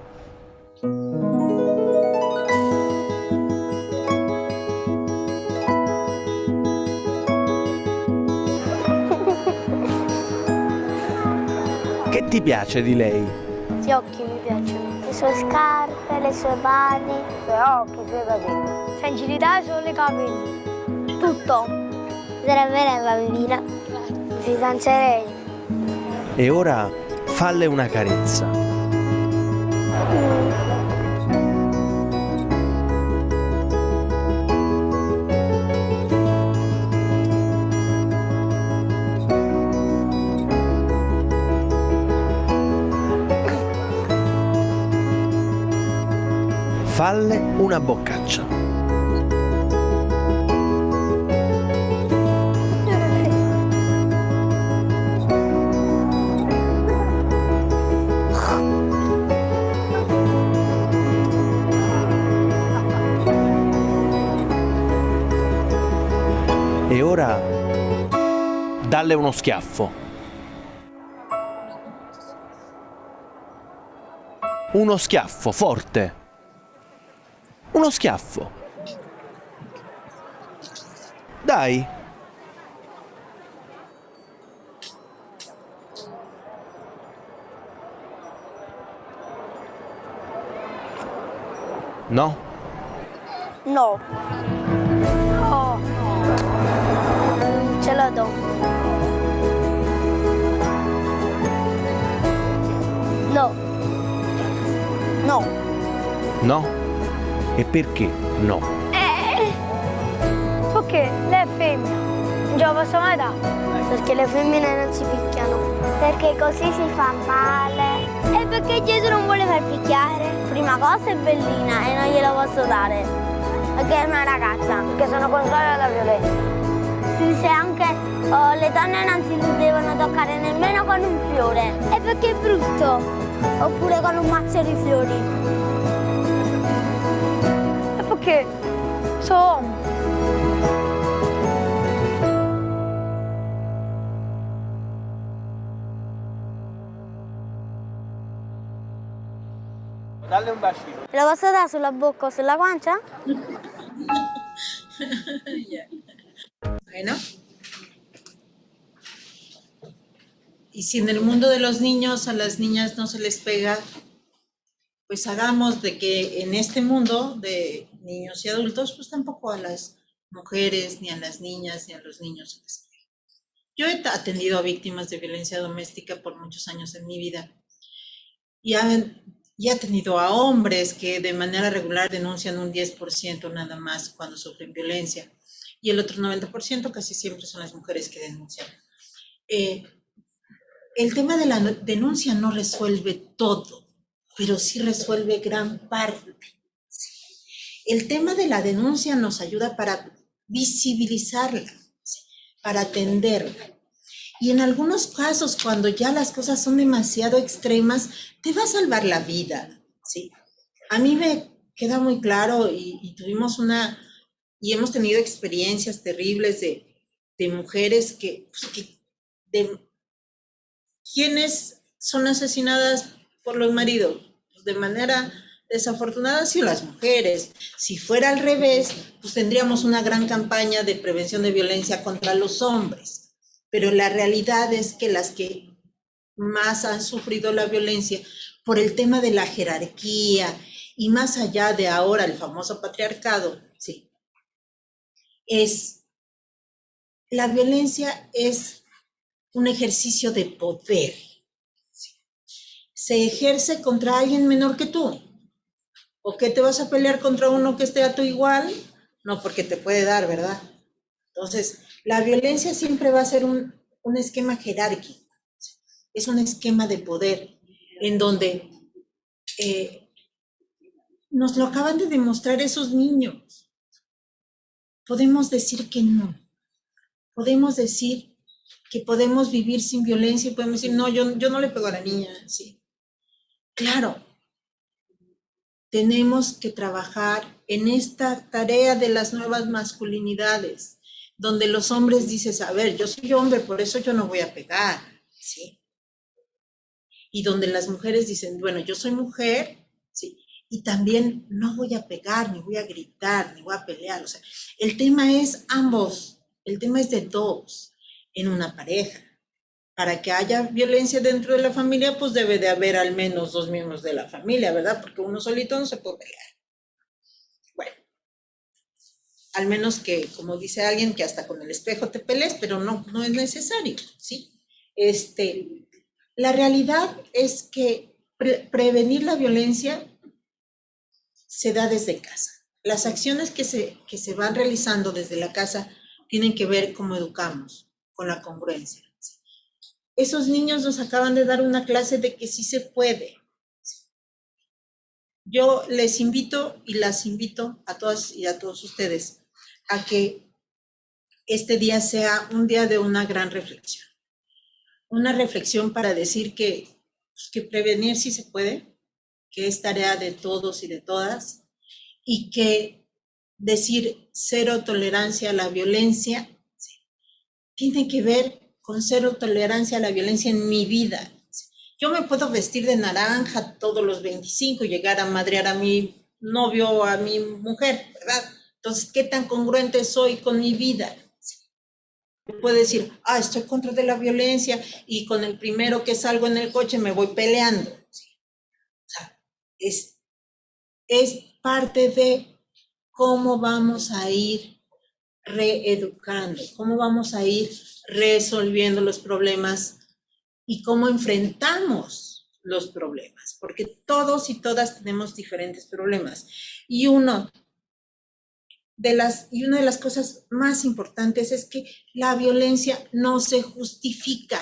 Che ti piace di lei?
Gli occhi mi piacciono. Le sue scarpe, le sue mani, i suoi occhi, i suoi capelli. Sincerità sono i capelli. Tutto. Sarebbe una bambina. Mi fidanzerei.
E ora falle una carezza. Falle una boccaccia. E ora dalle uno schiaffo. Uno schiaffo forte. Uno schiaffo. Dai. No?
No. Oh. Non ce la do. No. No.
No? E perché no?
Perché lei è femmina. Non ce la posso mai dare. Perché le femmine non si picchiano. Perché così si fa male. E perché Gesù non vuole far picchiare. Prima cosa è bellina e non glielo posso dare. Perché è una ragazza. Perché sono contraria alla violenza. Si dice anche le donne non si devono toccare nemmeno con un fiore. E perché è brutto. Oppure con un mazzo di fiori. Perché sono
Dalle un bacino.
Te lo posso dare sulla bocca o sulla guancia?
Bueno. Y si en el mundo de los niños a las niñas no se les pega, pues hagamos de que en este mundo de niños y adultos, pues tampoco a las mujeres, ni a las niñas, ni a los niños se les pegue. Yo he atendido a víctimas de violencia doméstica por muchos años en mi vida y he tenido a hombres que de manera regular denuncian un 10% nada más cuando sufren violencia y el otro 90% casi siempre son las mujeres que denuncian. El tema de la denuncia no resuelve todo, pero sí resuelve gran parte. El tema de la denuncia nos ayuda para visibilizarla, para atenderla. Y en algunos casos, cuando ya las cosas son demasiado extremas, te va a salvar la vida, ¿sí? A mí me queda muy claro y tuvimos y hemos tenido experiencias terribles de mujeres ¿quiénes son asesinadas por los maridos? De manera desafortunada, sí, las mujeres. Si fuera al revés, pues tendríamos una gran campaña de prevención de violencia contra los hombres. Pero la realidad es que las que más han sufrido la violencia por el tema de la jerarquía y más allá de ahora el famoso patriarcado, sí, la violencia es un ejercicio de poder. Se ejerce contra alguien menor que tú. ¿O qué te vas a pelear contra uno que esté a tu igual? No, porque te puede dar, ¿verdad? Entonces, la violencia siempre va a ser un esquema jerárquico. Es un esquema de poder en donde nos lo acaban de demostrar esos niños. Podemos decir que no. Podemos decir que podemos vivir sin violencia y podemos decir, no, yo no le pego a la niña, sí. Claro, tenemos que trabajar en esta tarea de las nuevas masculinidades, donde los hombres dicen, a ver, yo soy hombre, por eso yo no voy a pegar, ¿sí? Y donde las mujeres dicen, bueno, yo soy mujer, ¿sí? Y también no voy a pegar, ni voy a gritar, ni voy a pelear. O sea, el tema es ambos, el tema es de dos en una pareja. Para que haya violencia dentro de la familia, pues debe de haber al menos 2 miembros de la familia, ¿verdad? Porque uno solito no se puede pelear. Bueno, al menos que, como dice alguien, que hasta con el espejo te pelees, pero no es necesario, ¿sí? La realidad es que prevenir la violencia se da desde casa. Las acciones que se van realizando desde la casa tienen que ver cómo educamos, con la congruencia. Esos niños nos acaban de dar una clase de que sí se puede. Yo les invito y las invito a todas y a todos ustedes a que este día sea un día de una gran reflexión. Una reflexión para decir que prevenir sí se puede, que es tarea de todos y de todas, y que decir cero tolerancia a la violencia tiene que ver con cero tolerancia a la violencia en mi vida. Yo me puedo vestir de naranja todos los 25 y llegar a madrear a mi novio o a mi mujer, ¿verdad? Entonces, ¿qué tan congruente soy con mi vida? Puedo decir, estoy contra de la violencia y con el primero que salgo en el coche me voy peleando. O sea, es parte de cómo vamos a ir reeducando, cómo vamos a ir resolviendo los problemas y cómo enfrentamos los problemas, porque todos y todas tenemos diferentes problemas. Y una de las cosas más importantes es que la violencia no se justifica.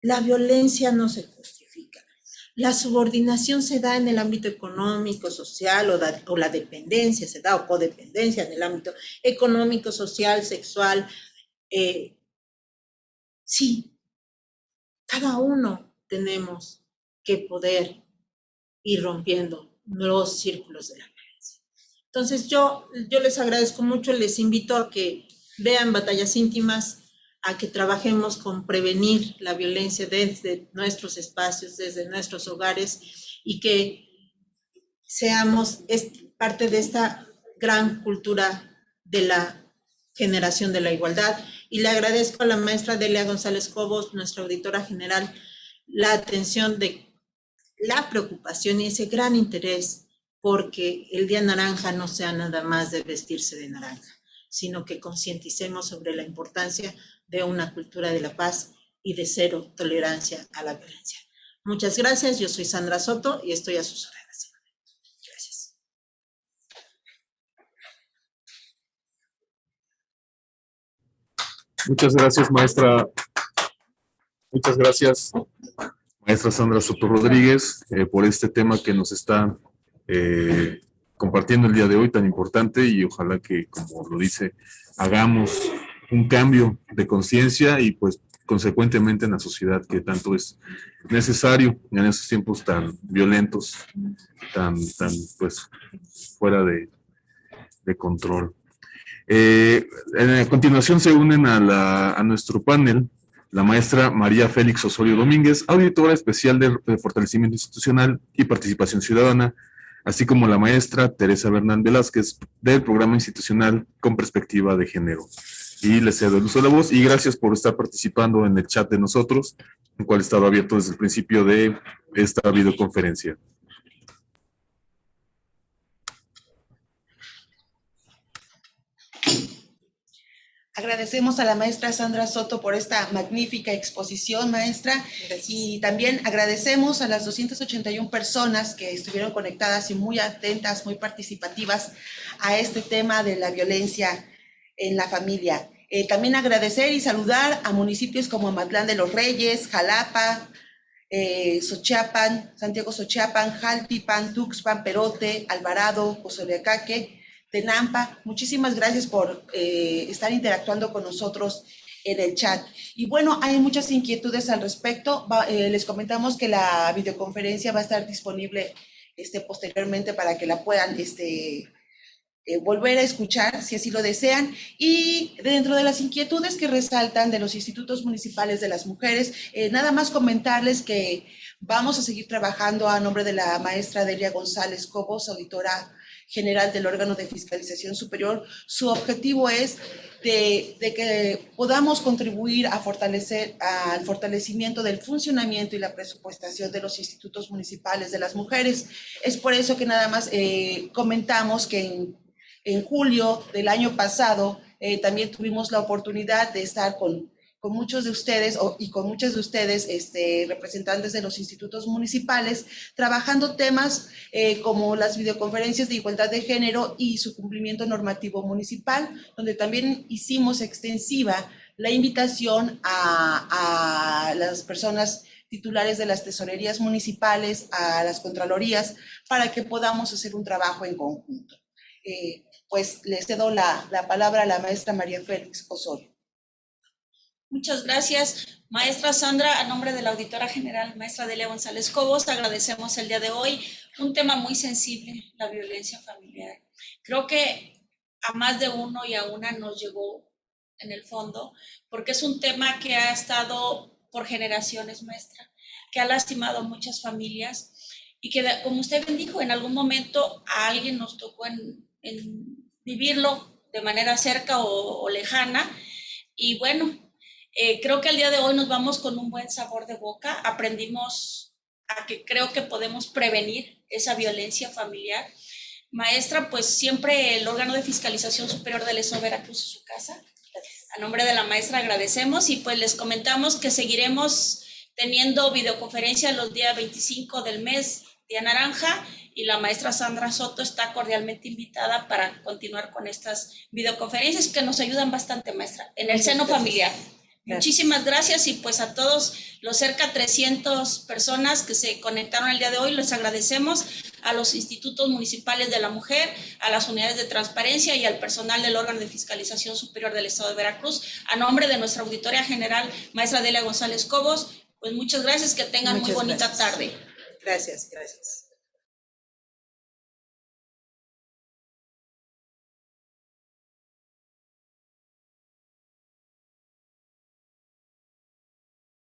La violencia no se justifica. La subordinación se da en el ámbito económico, social, o la dependencia se da, o codependencia en el ámbito económico, social, sexual. Sí, cada uno tenemos que poder ir rompiendo los círculos de la violencia. Entonces yo les agradezco mucho, les invito a que vean Batallas Íntimas, a que trabajemos con prevenir la violencia desde nuestros espacios, desde nuestros hogares, y que seamos parte de esta gran cultura de la generación de la igualdad. Y le agradezco a la maestra Delia González Cobos, nuestra auditora general, la atención de la preocupación y ese gran interés porque el Día Naranja no sea nada más de vestirse de naranja, sino que concienticemos sobre la importancia de una cultura de la paz y de cero tolerancia a la violencia. Muchas gracias, yo soy Sandra Soto y estoy a sus órdenes. Gracias.
Muchas gracias, maestra. Muchas gracias, maestra Sandra Soto Rodríguez, por este tema que nos está compartiendo el día de hoy tan importante, y ojalá que, como lo dice, hagamos un cambio de conciencia y pues consecuentemente en la sociedad que tanto es necesario en esos tiempos tan violentos, tan pues fuera de control. A continuación se unen a nuestro panel la maestra María Félix Osorio Domínguez, auditora especial de Fortalecimiento Institucional y Participación Ciudadana, así como la maestra Teresa Bernal Velázquez del Programa Institucional con Perspectiva de Género. Y les cedo el uso de la voz y gracias por estar participando en el chat de nosotros, el cual estaba abierto desde el principio de esta videoconferencia.
Agradecemos a la maestra Sandra Soto por esta magnífica exposición, maestra. Gracias. Y también agradecemos a las 281 personas que estuvieron conectadas y muy atentas, muy participativas a este tema de la violencia en la familia. También agradecer y saludar a municipios como Amatlán de los Reyes, Jalapa, Xochiapan, Santiago Xochiapan, Jaltipan, Tuxpan, Perote, Alvarado, Cozoleacaque, Tenampa. Muchísimas gracias por estar interactuando con nosotros en el chat. Y bueno, hay muchas inquietudes al respecto. Les comentamos que la videoconferencia va a estar disponible posteriormente para que la puedan volver a escuchar si así lo desean. Y dentro de las inquietudes que resaltan de los institutos municipales de las mujeres, nada más comentarles que vamos a seguir trabajando a nombre de la maestra Delia González Cobos, auditora general del órgano de fiscalización superior. Su objetivo es de que podamos contribuir a fortalecer al fortalecimiento del funcionamiento y la presupuestación de los institutos municipales de las mujeres. Es por eso que nada más comentamos que en julio del año pasado también tuvimos la oportunidad de estar con muchos de ustedes y con muchas de ustedes, representantes de los institutos municipales, trabajando temas como las videoconferencias de igualdad de género y su cumplimiento normativo municipal, donde también hicimos extensiva la invitación a las personas titulares de las tesorerías municipales, a las contralorías, para que podamos hacer un trabajo en conjunto. Pues le cedo la palabra a la maestra María Félix Osorio.
Muchas gracias, maestra Sandra. A nombre de la auditora general, maestra Delia González Cobos, agradecemos el día de hoy un tema muy sensible, la violencia familiar. Creo que a más de uno y a una nos llegó en el fondo, porque es un tema que ha estado por generaciones, maestra, que ha lastimado a muchas familias y que, como usted bien dijo, en algún momento a alguien nos tocó en vivirlo de manera cerca o lejana. Y bueno, creo que el día de hoy nos vamos con un buen sabor de boca. Aprendimos a que creo que podemos prevenir esa violencia familiar. Maestra, pues siempre el órgano de fiscalización superior del Estado de Veracruz es su casa. A nombre de la maestra agradecemos y pues les comentamos que seguiremos teniendo videoconferencia los días 25 del mes, día naranja, y la maestra Sandra Soto está cordialmente invitada para continuar con estas videoconferencias que nos ayudan bastante, maestra, en el seno familiar. Muchísimas gracias y pues a todos los cerca de 300 personas que se conectaron el día de hoy, les agradecemos a los institutos municipales de la mujer, a las unidades de transparencia y al personal del órgano de fiscalización superior del Estado de Veracruz. A nombre de nuestra auditoría general, maestra Delia González Cobos, pues muchas gracias, que tengan muy bonita tarde.
Gracias, gracias.